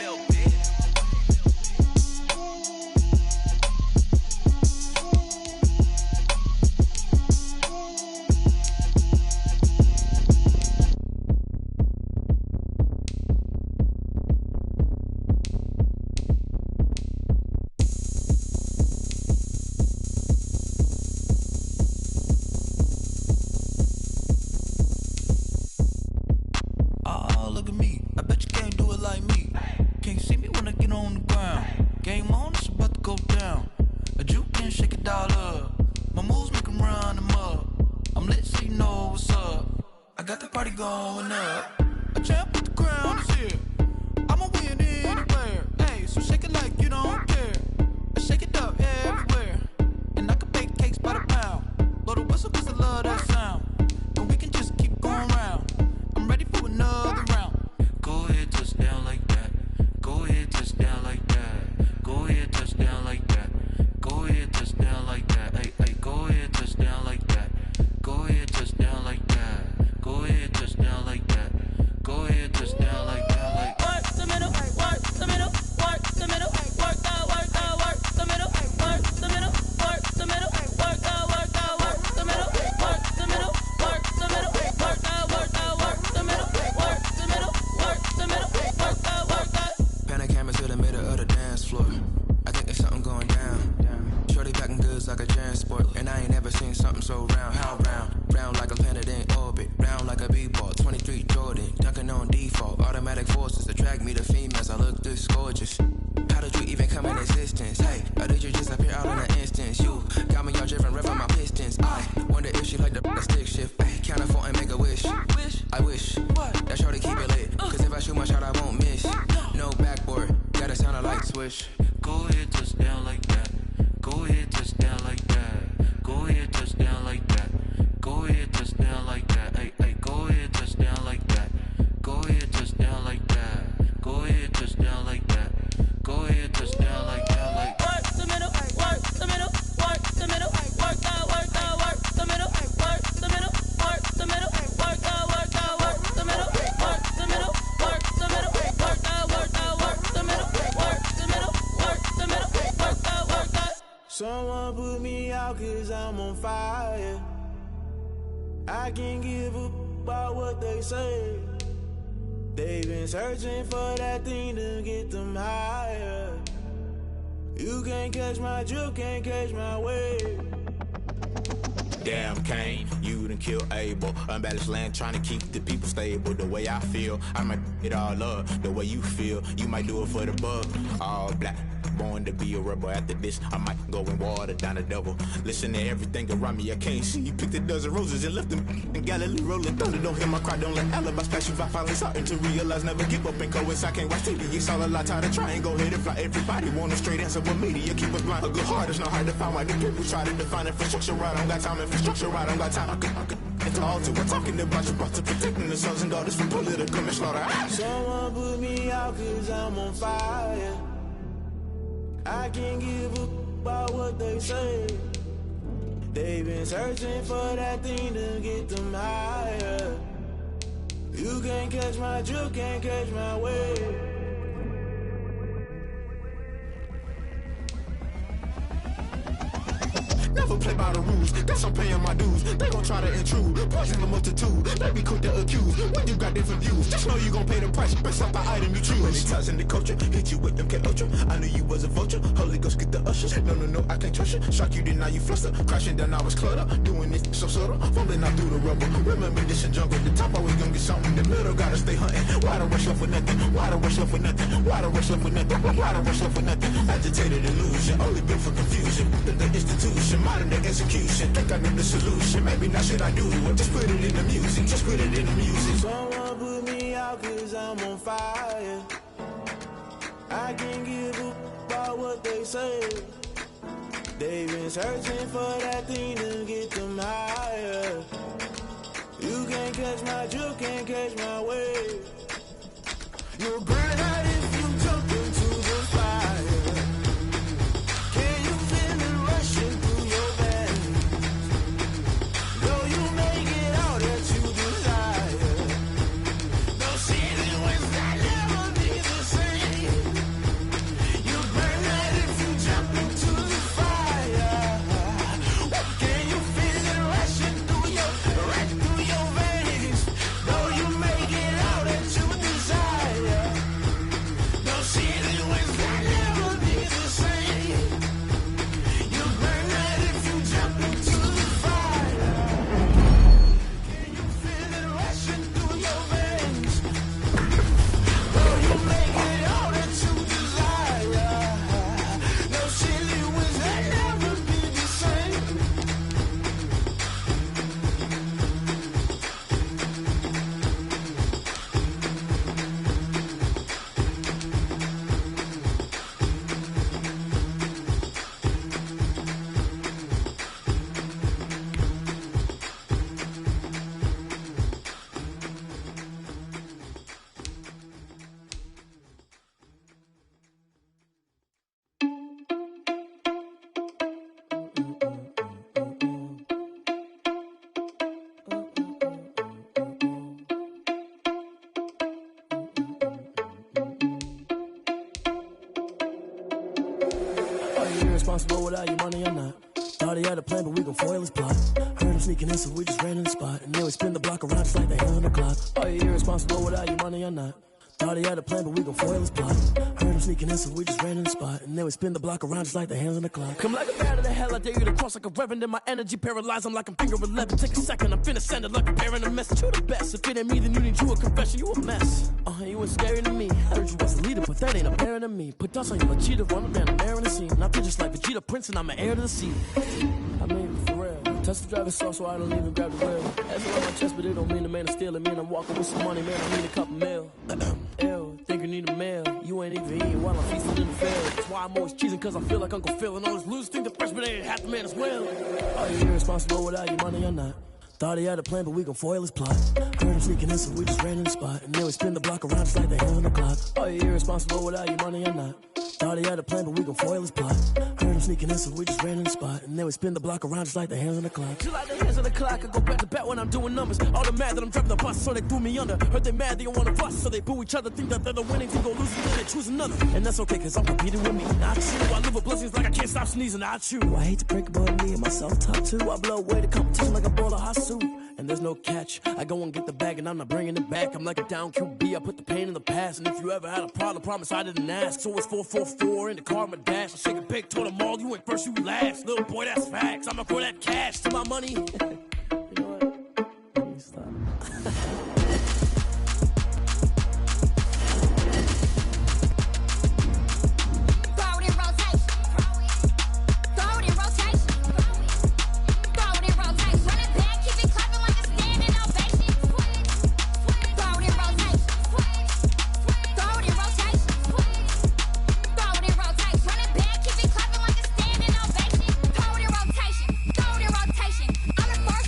Someone put me out cause I'm on fire. I can't give a about what they say. They've been searching for that thing to get them higher. You can't catch my drift, can't catch my wave. Damn Kane, you done killed Abel. Unbalanced land trying to keep the people stable. The way I feel, I might it all up. The way you feel, you might do it for the bug. All black, born to be a rebel. After this, I might go and water down the devil. Listen to everything around me, I can't see. Picked a dozen roses and left them in Galilee rolling thunder. Don't hear my cry, don't let alibi splash. If I finally starting to realize, never give up and coexist. I can't watch TV, it's all a lot. Tired of trying, go ahead and fly. Everybody want a straight answer, but media keep us blind. A good heart is not hard to find. Why the people try to define infrastructure right? I don't got time, infrastructure right, I don't got time. I could into all to we're talking about you, about to protecting the sons and daughters from political manslaughter. Someone put me out cause I'm on fire. I can't give a about what they say. They've been searching for that thing to get them higher. You can't catch my drift, can't catch my wave. Never play by the rules. Guess I'm paying my dues. They gon' try to intrude, poison the multitude. They be quick to accuse when you got different views. Just know you gon' pay the price based off the item you choose. Many times in the culture, hit you with them K Ultra. I knew you was a vulture. Holy Ghost get the ushers. No, I can't trust you. Shock you, then now you fluster. Crashing down, I was cluttered. Doing this so subtle, fumbling out through the rubble. Remember this in jungle. The top always gonna get something. The middle gotta stay hunting. Why the rush left with nothing? Why the rush left with nothing? Why the rush left with nothing? Why the rush left with nothing? Agitated illusion, only built for confusion. The institution, modern day execution. Think I know the solution. Maybe not should I do it? Just put it in the music. Just put it in the music. Someone put me out 'cause I'm on fire. I can't give a about what they say. They've been searching for that thing to get them higher. You can't catch my drift, can't catch my wave. You'll burn out if you jump into the fire. Can you feel it rushing through your veins? Though you make it all that you desire. No ceiling was that never be the same. You burn out if you jump into the fire. Can you feel it rushing through your veins? Though you make it all that you desire. No ceiling was that never be the same. You burn out if you jump into the fire. Can you feel it rushing through your veins? Though you make it all that you desire. No ceiling was that never be the same. Are you irresponsible without your money or not? Thought he had a plan, but we gon' foil his plot. Heard him sneaking in, so we just ran in the spot. And then we spin the block around just like the hand on the clock. Are you irresponsible without your money or not? Thought he had a plan, but we gon' foil his plot. Heard him sneaking in, so we just ran in the spot. And then we spin the block around just like the hands on the clock. Come like a bat of the hell, I dare you to cross like a reverend. In my energy paralyzed, I'm like I'm finger 11. Take a second, I'm finna send it like a parent a message. You the best, if it ain't me, then you need you a confession. You a mess. You ain't scary to me. Heard you was a leader, but that ain't apparent to me. Put dust on you, a cheater, run around the air in the scene. And I feel just like Vegeta Prince, and I'm an heir to the sea. I mean, for real. Touch the driver's sauce, so I don't even grab the wheel. That's on my chest, but it don't mean the man is stealing. Man, I'm walking with some money, man, I need a couple mil. Ew, think you need a meal. You ain't even eating while I'm feasting in the field. That's why I'm always cheesing, cause I feel like Uncle Phil. And all those losers think the freshman ain't half the man as well. Are you irresponsible without your money or not? Thought he had a plan, but we gon' foil his plot. Heard him sneaking in, so we just ran in the spot. And then we spin the block around just like the hands on the clock. Are you irresponsible without your money or not? Thought he had a plan, but we gon' foil his plot. Heard him sneaking in, so we just ran in the spot. And then we spin the block around just like the hands on the clock. Just like the hands on the clock, I go back to back when I'm doing numbers. All the mad that I'm driving the bus, so they threw me under. Heard they mad, they don't wanna bust, so they boo each other. Think that they're the winning team, go losing, then they choose another. And that's okay, cause I'm competing with me. Not true, I live with blessings like I can't stop sneezing. Not you. I hate to break it, but me and myself top too. I blow away the competition like a ball of hot soup. And there's no catch. I go and get the bag and I'm not bringing it back. I'm like a down QB, I put the pain in the past. And if you ever had a problem, promise I didn't ask. So it's 444 in the car, my dash. I shake a big, told them all, you ain't first, you last. Little boy, that's facts. I'ma throw that cash to my money. You know what? Let me stop. I'm the first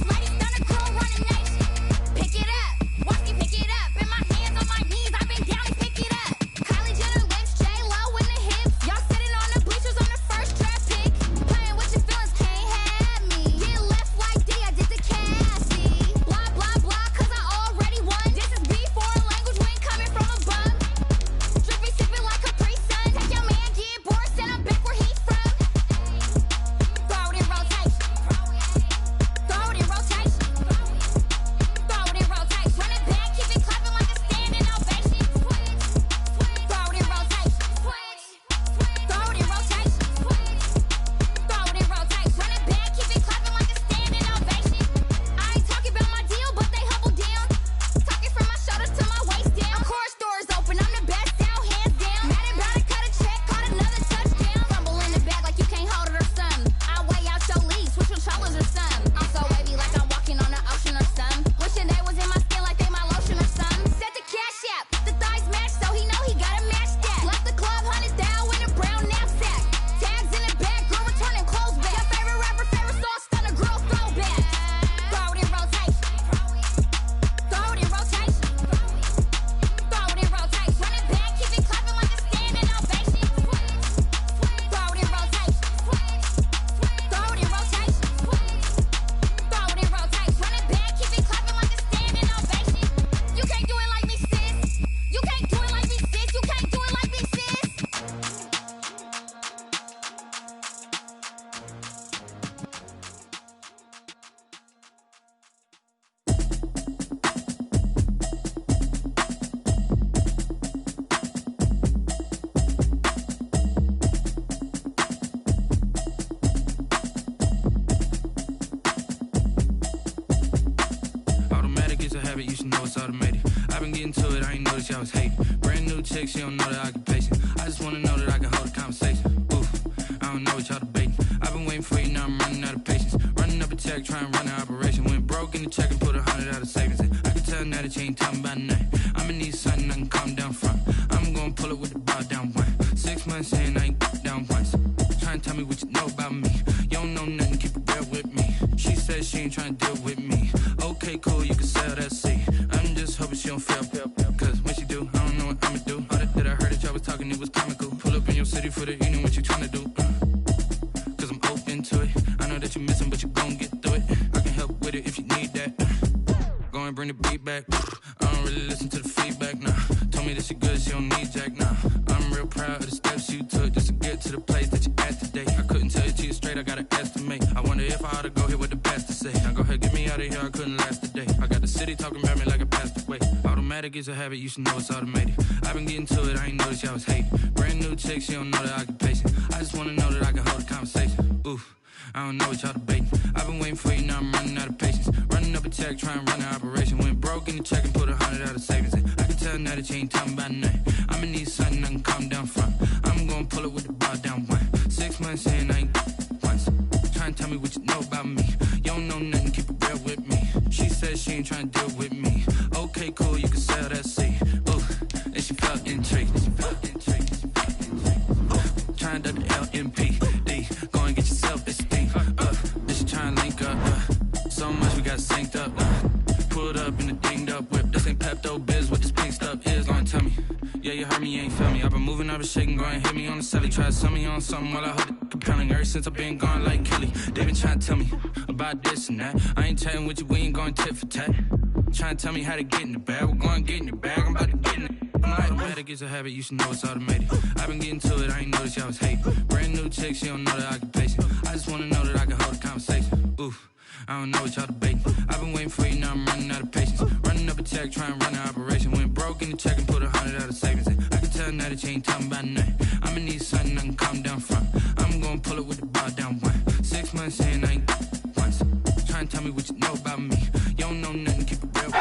habit, you should know it's automated. I've been getting to it, I ain't noticed y'all was hating. Brand new chick, she don't know that I can patient. I just wanna know that I can hold a conversation. Oof, I don't know what y'all debating. I've been waiting for you, now I'm running out of patience. Running up a check, trying to run an operation. Went broke in the check and put 100 out of savings in. I can tell now that you ain't talking about nothing. I'ma need something I can calm down from. I'm gonna pull it with the bar down one. 6 months in, I ain't down once. Trying to tell me what you know about me. You don't know nothing, keep it real with me. She says she ain't trying to deal with me. Okay, cool, you can sell that seat. I'm just hoping she don't fail. Cause when she do, I don't know what I'ma do. All that I heard that y'all was talking, it was comical. Pull up in your city for the evening, what you trying to do? Cause I'm open to it. I know that you're missing, but you gon' get through it. I can help with it if you need that. Go and bring the beat back. I don't really listen to the feedback, nah. Told me that she good, she don't need jack, nah. I'm real proud of the steps you took just to get to the place that you at today. I couldn't tell you to you straight, I gotta estimate. I wonder if I ought to go here with the best to say. Now go ahead, get me out of here, I couldn't last a day. I got the city talking about me like I passed away. Automatic is a habit, you should know it's automated. I've been getting to it, I ain't noticed y'all was hating. Brand new chick, she don't know that I can patient. I just wanna know that I can hold a conversation. Oof, I don't know what y'all debating. I've been waiting for you, now I'm running out of patience. Running up a check, trying to run an operation. Went broke in the check and put 100 out of savings in. I can tell now that you ain't talking about nothing. I'ma need something I can calm down from. I'm gonna pull it with the bar down one. 6 months in, I ain't once. Trying to tell me what you know about me. You don't know nothing, keep it real with me. She says she ain't trying to deal with me. Okay, cool, you can sell that seat. Ooh, and she felt intrigued. Trying to the LMPD. Go and get yourself esteem. Then she trying to link up. So much we got synced up. Pulled up in a dinged up whip. This ain't Pepto Biz, what this pink stuff is. Long tell me. Yeah, you heard me, you ain't feel me. I've been moving, I've been shaking, go and hit me on the celly. Try to sell me on something while I hold it compelling. Ever since I've been gone like Kelly. They been trying to tell me about this and that. I ain't chatting with you, we ain't going tit for tat. Trying to tell me how to get in the bag. We're going to get in the bag, I'm about to get in it. Automatic is a habit, you should know it's automated. I've been getting to it, I ain't noticed y'all was hating. Brand new chick, she don't know that I can patient. I just wanna know that I can hold a conversation. Oof, I don't know what y'all debating. I've been waiting for you, now I'm running out of patience. Running up a check, trying to run an operation. Went broke in the check and put 100 out of savings in. I can tell now that you ain't talking about nothing. I'ma need something I can calm down from. I'm gonna pull it with the bar down one. 6 months in, I ain't once. Trying to tell me what you know about me. You don't know nothing, keep it real.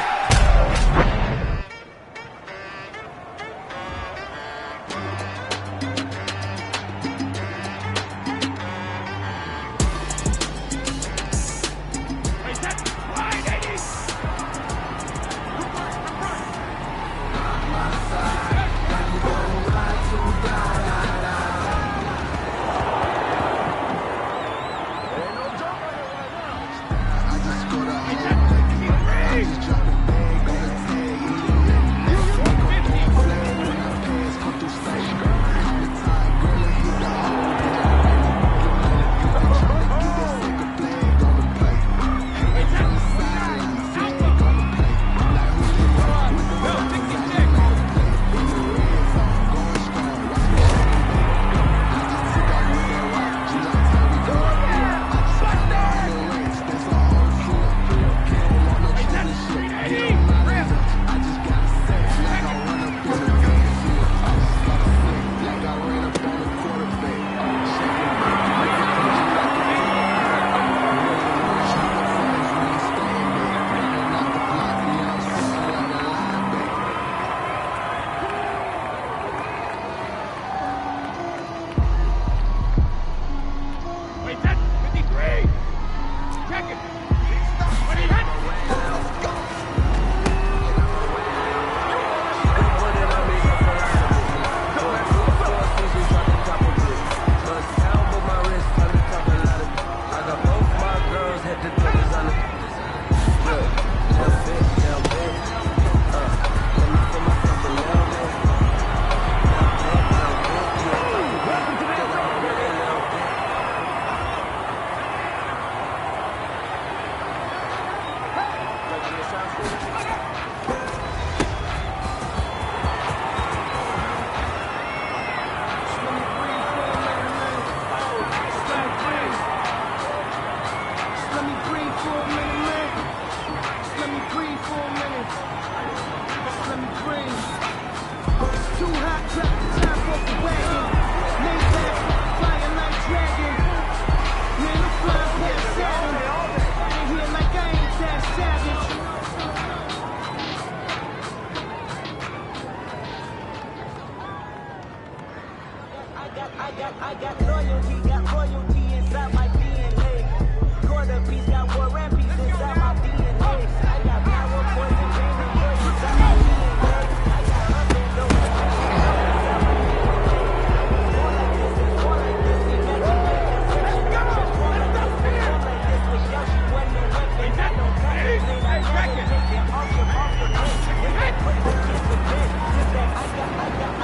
got loyalty inside my DNA. Quarter piece got war and peace inside my DNA. I got power, poison, pain, and joy inside my DNA. I got up and low inside my DNA. More like this, imagine that section. More like this, with Yoshi wasn't a weapon. I don't contemplate, I never take it off the plate. If they put the kids to bed, just that I got.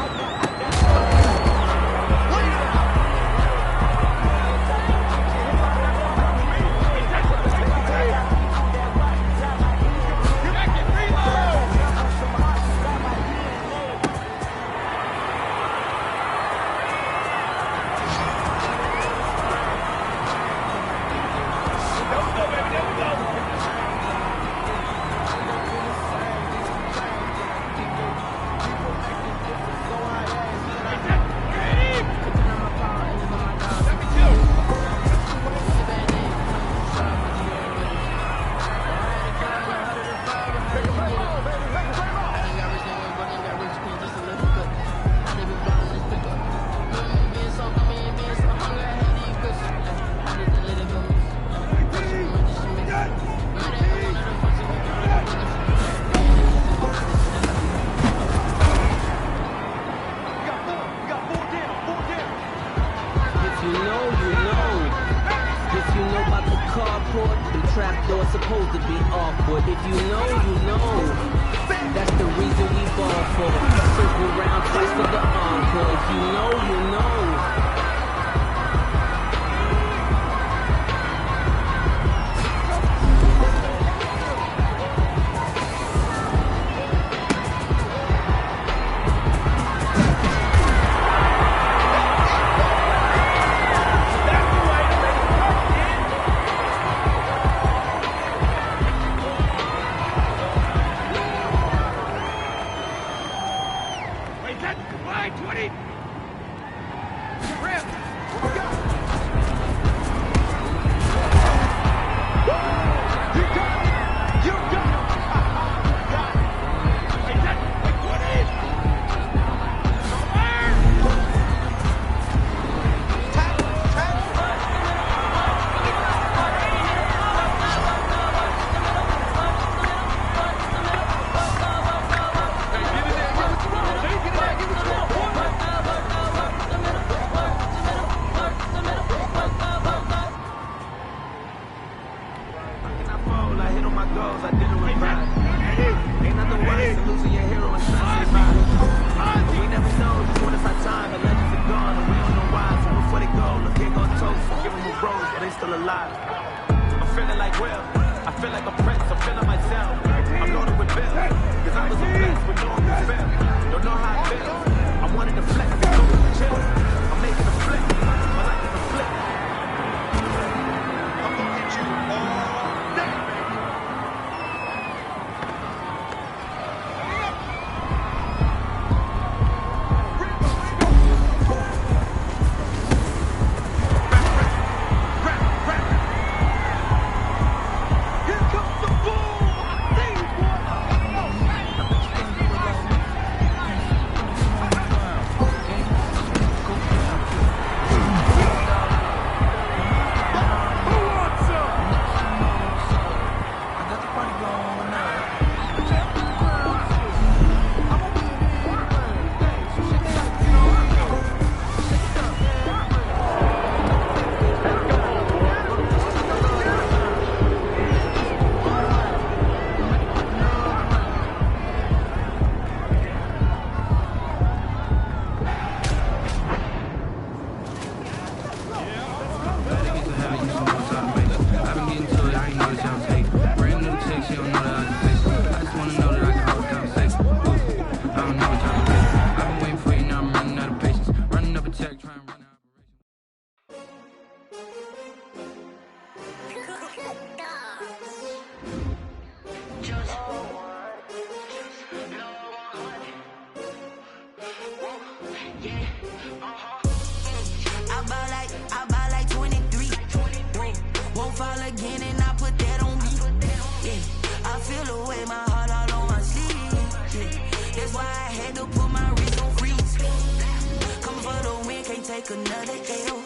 take another L.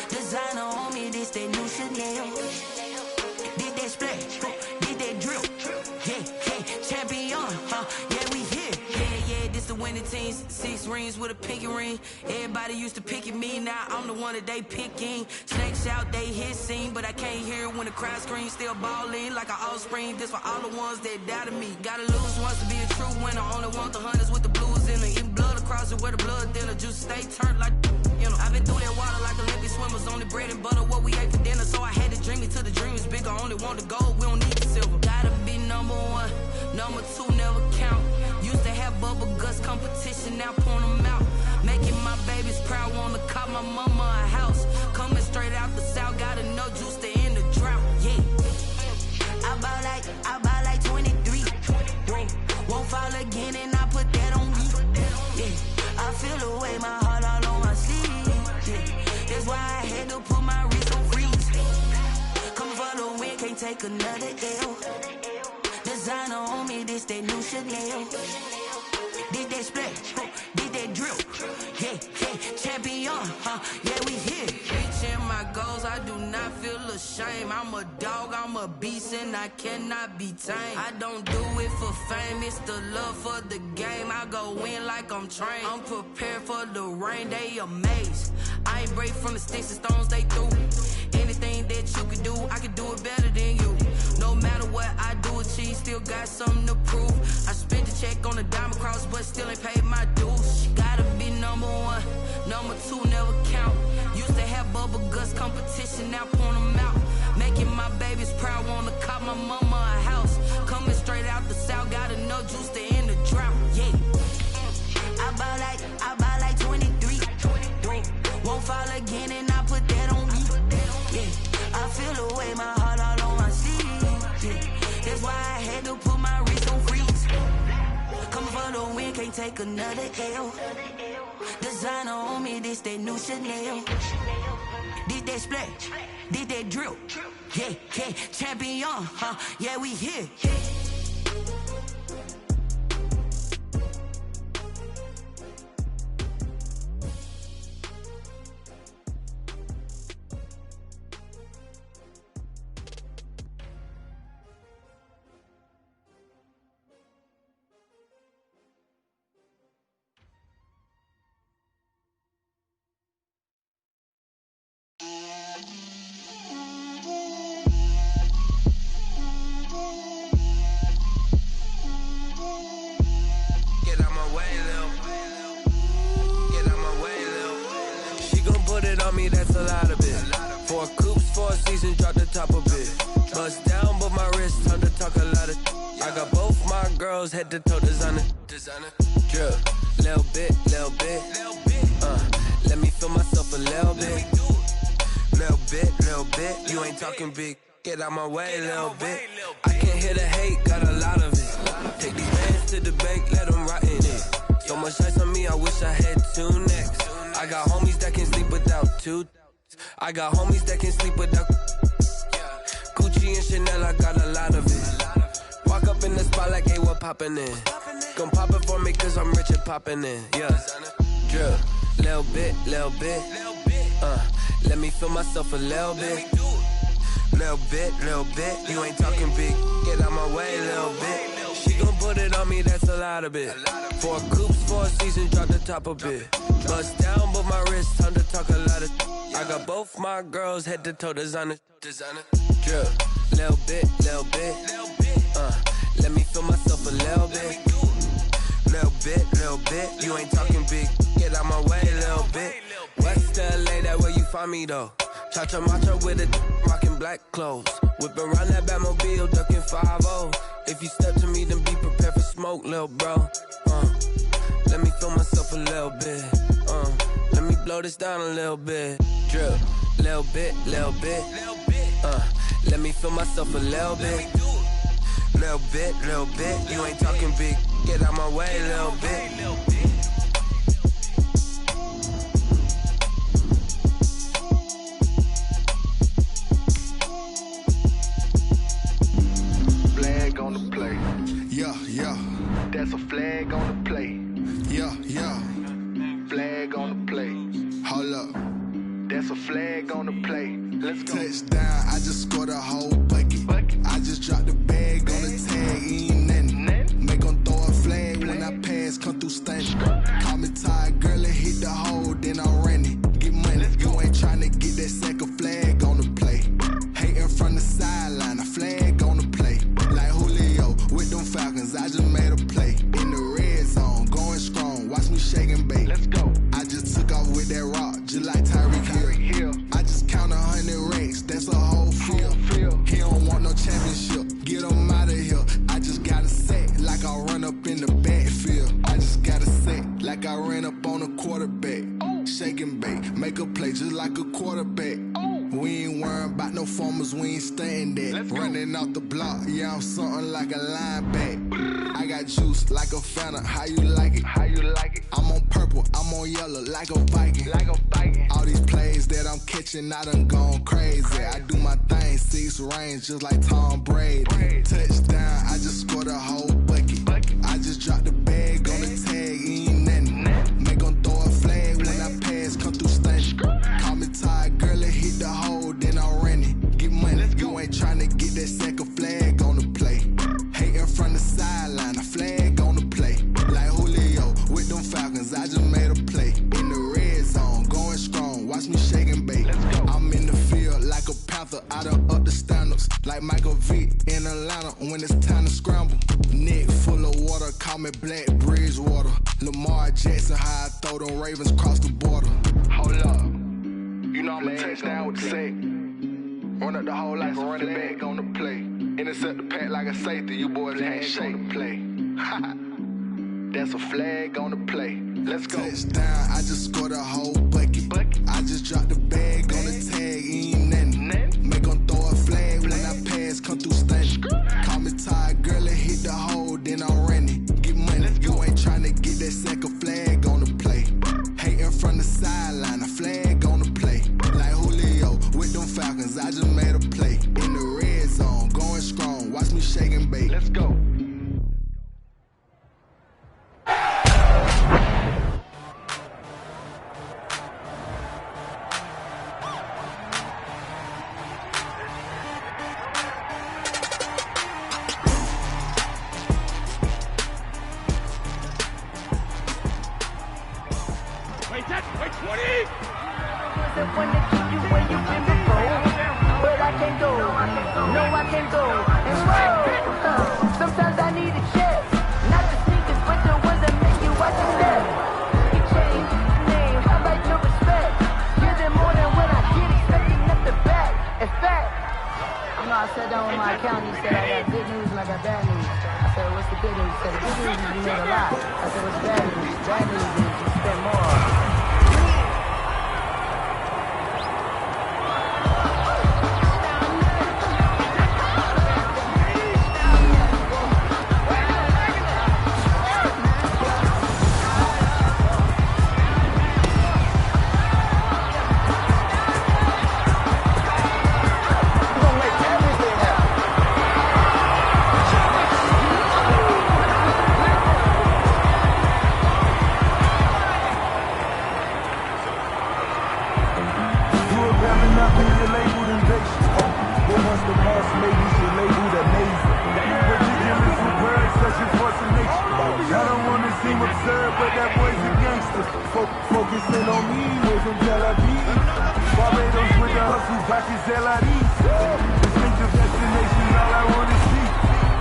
Designer on me, this that new Chanel. Did that splash, did that drill. Yeah, champion, yeah, we here. Yeah, this the winning teams. 6 rings with a pinky ring. Everybody used to pick at me, now I'm the one that they picking. Snakes out, they hissing, but I can't hear when the crowd screams. Still balling like an offspring. This for all the ones that doubted me. Gotta lose once to be a true winner. Only want the hunters with the blues in it. Eating blood across it where the blood thinner. Juice stay turned like, you know. I've been through that water like Olympic swimmers. Only bread and butter, what we ate for dinner. So I had to dream it till the dream is bigger. Only want the gold, we don't need the silver. Gotta be number 1, number 2 never count. Used to have bubble guts competition, now point them out. Making my babies proud, wanna cop my mama a house. Coming straight out the south, gotta know juice to end the drought. Yeah, I buy like 23. Won't fall again, and I put that on me. Yeah, I feel the way, my heart all on my sleeve. Yeah, that's why I had to put my wrist on freeze. Coming for the win, can't take another L. Designer on me, this that new Chanel. Did that splash, did that drill. Yeah, champion, yeah, we here. Reaching my goals, I do not feel ashamed. I'm a dog, I'm a beast, and I cannot be tamed. I don't do it for fame, it's the love for the game. I go in like I'm trained. I'm prepared for the rain, they amazed. I ain't break from the sticks and stones they threw. Anything that you can do, I can do it better than you. No matter what I do, achieve, still got something to prove. I spent the check on the diamond cross, but still ain't paid my dues. Gotta be number 1, number 2 never count. Used to have bubble guts competition, now point them out. Making my babies proud, wanna cop my mama a house. Coming straight out the south, gotta know juice to end the drought. Yeah, I buy like 23. Won't fall again, and I put that on me. Yeah, I feel the way, my heart all on my sleeve. Yeah, that's why I had to put my wrist on freeze. Coming for the win, can't take another L. Designer on me, this that new Chanel. Did that splash, did that drill. Yeah, champion, yeah, we here. That's a lot of it. 4 coops, 4 seasons, drop the top of it. Bust down, but my wrist, time to talk a lot of. I got both my girls head to toe designer. Drip, little bit. Let me feel myself a little bit. Little bit. You ain't talking big. Get out my way, little bit. I can't hear the hate, got a lot of it. Take these bands to the bank, let them rot in it. So much ice on me, I wish I had 2 necks. I got homies that can sleep without 2. I got homies that can sleep without Gucci and Chanel, I got a lot of it. Walk up in the spot like, hey, what poppin' in? Gon' pop it for me cause I'm rich and poppin' in. Yeah, drip, little bit. Let me feel myself a little bit. Little bit. You ain't talking big. Get out my way, little bit. She gon' put it on me, that's a lot of it. 4 coops, 4 seasons, drop the top a bit. Bust down, but my wrist, time to talk a lot of. I got both my girls head to toe designer. Drip, little bit. Let me feel myself a little bit. Little bit. You ain't talking big. Get out my way, little bit. West LA, that where you find me though. Cha-cha matcha with a rockin' black clothes. Whip around that Batmobile, ducking 5-0. If you step to me, then be prepared for smoke, lil' bro. Let me feel myself a little bit. Let me blow this down a little bit. Drip, little bit. Let me feel myself a little bit. Little bit. You ain't talking big. Get out my way, little bit. Flag on the play. Yeah. That's a flag on the play. Yeah. Flag on the play. That's a flag on the play. Let's go. Touchdown, I just scored a whole bucket. I just dropped the bag on the tag, ain't nothing. Make them throw a flag when I pass, come through stunning. Call me tired, girl, and hit the hole, then I'm running. Get money, you ain't tryna get that second flag on the play. Hating from the sideline, a flag on the play. Like Julio with them Falcons, I just made a play. In the red zone, going strong, watch me shake and bake. Let's go. I just took off with that rock, just like Tyreek Hill. I just count 100 racks, that's a whole field. He don't want no championship, get him out of here. I just got a set, like I run up in the backfield. I just got a set, like I ran up on a quarterback. Shake and bake, make a play just like a quarterback. We ain't worrying about no formers, we ain't staying there. Running out the block, yeah, I'm something like a linebacker. I got juice like a Fanta, how you like it? How you like it? I'm on purple, I'm on yellow, like a Viking. Like a Viking. All these plays that I'm catching, I done gone crazy. I do my thing, 6 range, just like Tom Brady. Touchdown, I just scored a whole bucket. I just dropped the bag on the tag, ain't nothing. Make them throw a flag when I pass, come through stunning. Call me tired, girl, and hit the hole, then I'm running. Get money, you ain't tryna get that second flag on the play. Hating from the sideline, a flag on the play. Like Julio with them Falcons, I just made a play. In the red zone, going strong, watch me shake and bake. I'm in the field like a panther, I done up the standards. Like Michael Vick in Atlanta when it's time to scramble. Neck full of water, call me Black Bridgewater. Lamar Jackson, how I throw them Ravens cross the border. Hold up, you know I'm a touchdown with the sack. Run up the hole like a running back on the play. Intercept the pack like a safety, you boys can't shake the play. That's a flag on the play. Let's go. Touchdown, I just scored a whole bucket. I just dropped the bag on the tag, ain't nothing. Make them throw a flag when I pass, come through stunning. Call me tired, girl, and hit the hole, then I'm running. Get money, you ain't tryna get that second flag on the play. Hating from the sideline, a flag on the play. Like Julio with them Falcons, I just made a play. In the red zone, going strong, watch me shake and bake. Let's go. Sometimes I need a check, not the sneakers, but the ones that make you watch your step. You change your name, I like your respect. Give them more than what I get, expecting nothing back. In fact, you know, I sat down with my accountant, he said I got good news and I got bad news. I said, what's the good news? He said, the good news is you made a lot. I said, what's the bad news? Bad news is you spent more. Focusing on me, way from Tel Aviv. Barbados with the hustle, back is LIDs. Distinctive destination, all I want to see.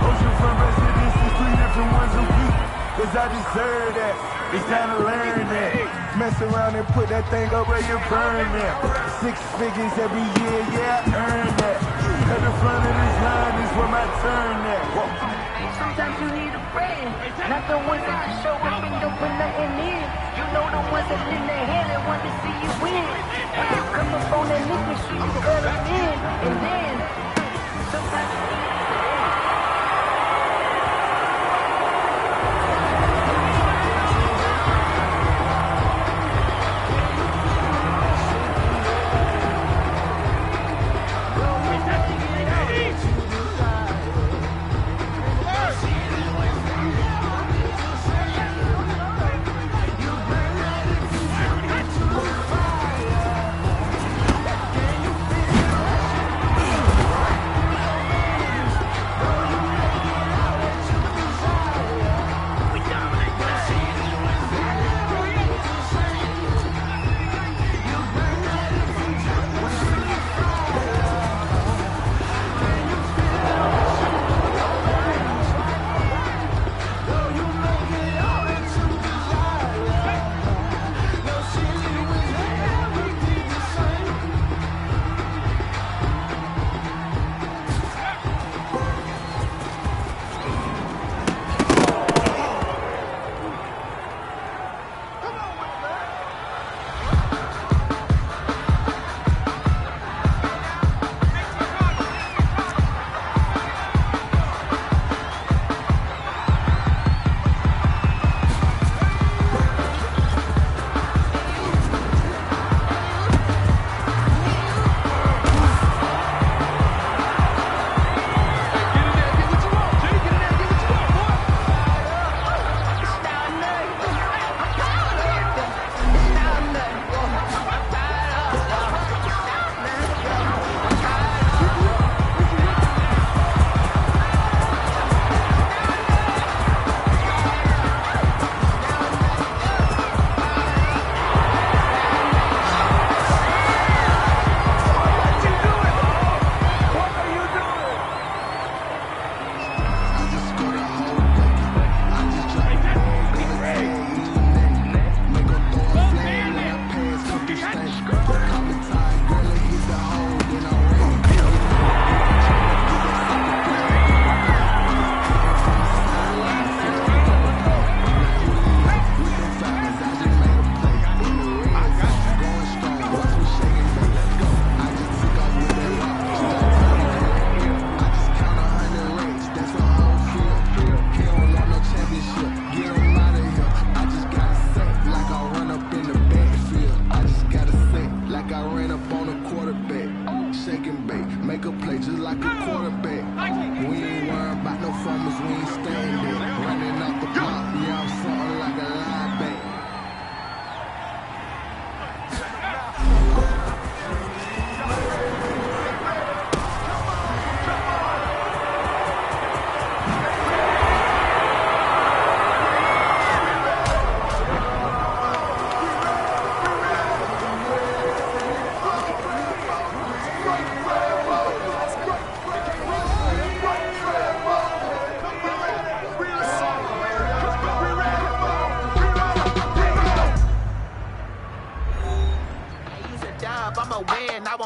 Oceanfront residences, 3 different ones a week. Cause I deserve that, it's time to learn that. Mess around and put that thing up where you burn that. 6 figures every year, yeah, I earn that. At the front of this line is where my turn at. Sometimes you need a friend, not the ones that just show up and don't put nothing in. You know the ones that lend their hand and want to see you win. When you come up on that list, make sure you spell them in. And then, sometimes you need a friend.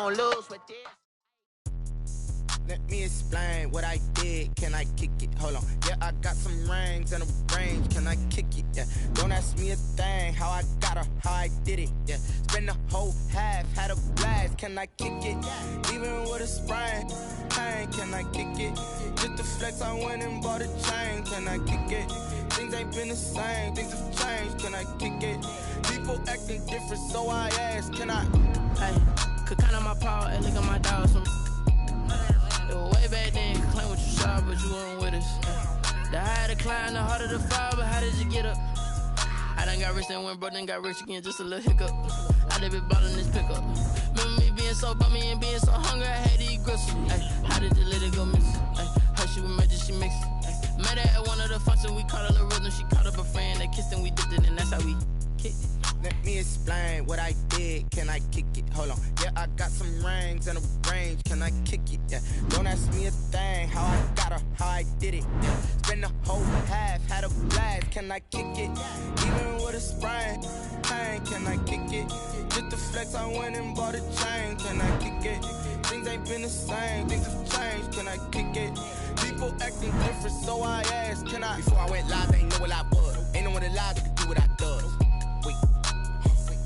won't lose with this. Let me explain what I did. Can I kick it? Hold on. Yeah, I got some rings and a range. Can I kick it? Yeah. Don't ask me a thing. How I got her, how I did it. Yeah. Spend the whole half, had a blast. Can I kick it? Even with a sprain. Pain, can I kick it? Just to flex, I went and bought a chain. Can I kick it? Things ain't been the same. Things have changed. Can I kick it? People acting different, so I ask. Can I? Hey, could count on my power and look at my dogs. It was way back then, could claim what you saw, but you weren't with us. The higher the climb, the harder the fall, but how did you get up? I done got rich, then went broke, then got rich again, just a little hiccup. I done been bought in this pickup. Remember me being so bummy and being so hungry, I had to eat gristle. Ay, how did you let it go miss? Her she was magic, she mixed. Met her at one of the functions, we caught a little rhythm, she caught up a friend, they kissed and we dipped it, and that's how we kicked it. Let me explain what I did. Can I kick it? Hold on. Yeah, I got some rings and a range. Can I kick it? Yeah. Don't ask me a thing. How I got her, how I did it. Yeah. Spend the whole half, had a blast. Can I kick it? Even with a sprain. Pain, can I kick it? Just to flex, I went and bought a chain. Can I kick it? Things ain't been the same. Things have changed. Can I kick it? People acting different, so I asked. Can I? Before I went live, they ain't know what I was. Ain't no one alive that could do what I does.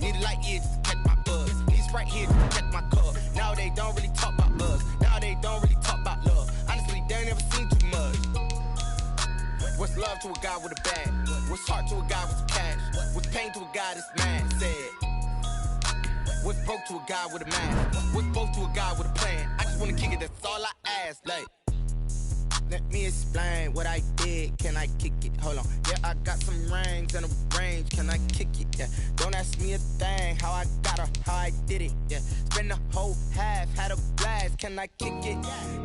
Need a light year just to catch my buzz. Need Sprite here just to catch my cup. Now they don't really talk about us. Now they don't really talk about love. Honestly, they ain't never seen too much. What's love to a guy with a bag? What's heart to a guy with some cash? What's pain to a guy that's mad? Said. What's broke to a guy with a mask? What's both to a guy with a plan? I just wanna kick it, that's all I ask. Like, let me explain what I did. Can I kick it? Hold on. Yeah, I got some rings and a range. Can I kick it? Yeah. Don't ask me a thing. How I got her, how I did it. Yeah. Spend the whole half, had a blast. Can I kick it?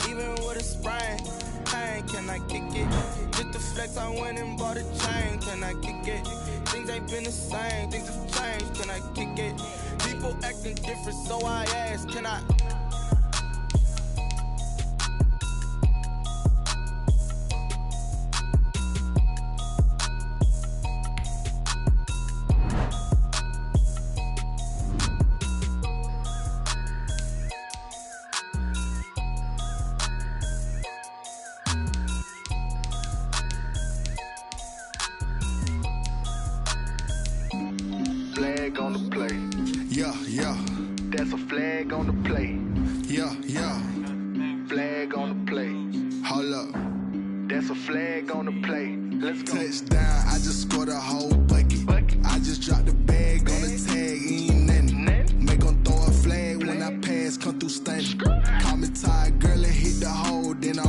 Even with a sprain. Pain, can I kick it? Just to flex, I went and bought a chain. Can I kick it? Things ain't been the same. Things have changed. Can I kick it? People acting different, so I ask. Can I? Flag on the play. Yeah, yeah. That's a flag on the play. Yeah, yeah. Flag on the play. Hold up. That's a flag on the play. Let's go. Touchdown, I just scored a whole bucket. I just dropped the bag on the tag, ain't nothing. Make 'em throw a flag when I pass, come through stunning. Call me tired, girl, and hit the hole, then I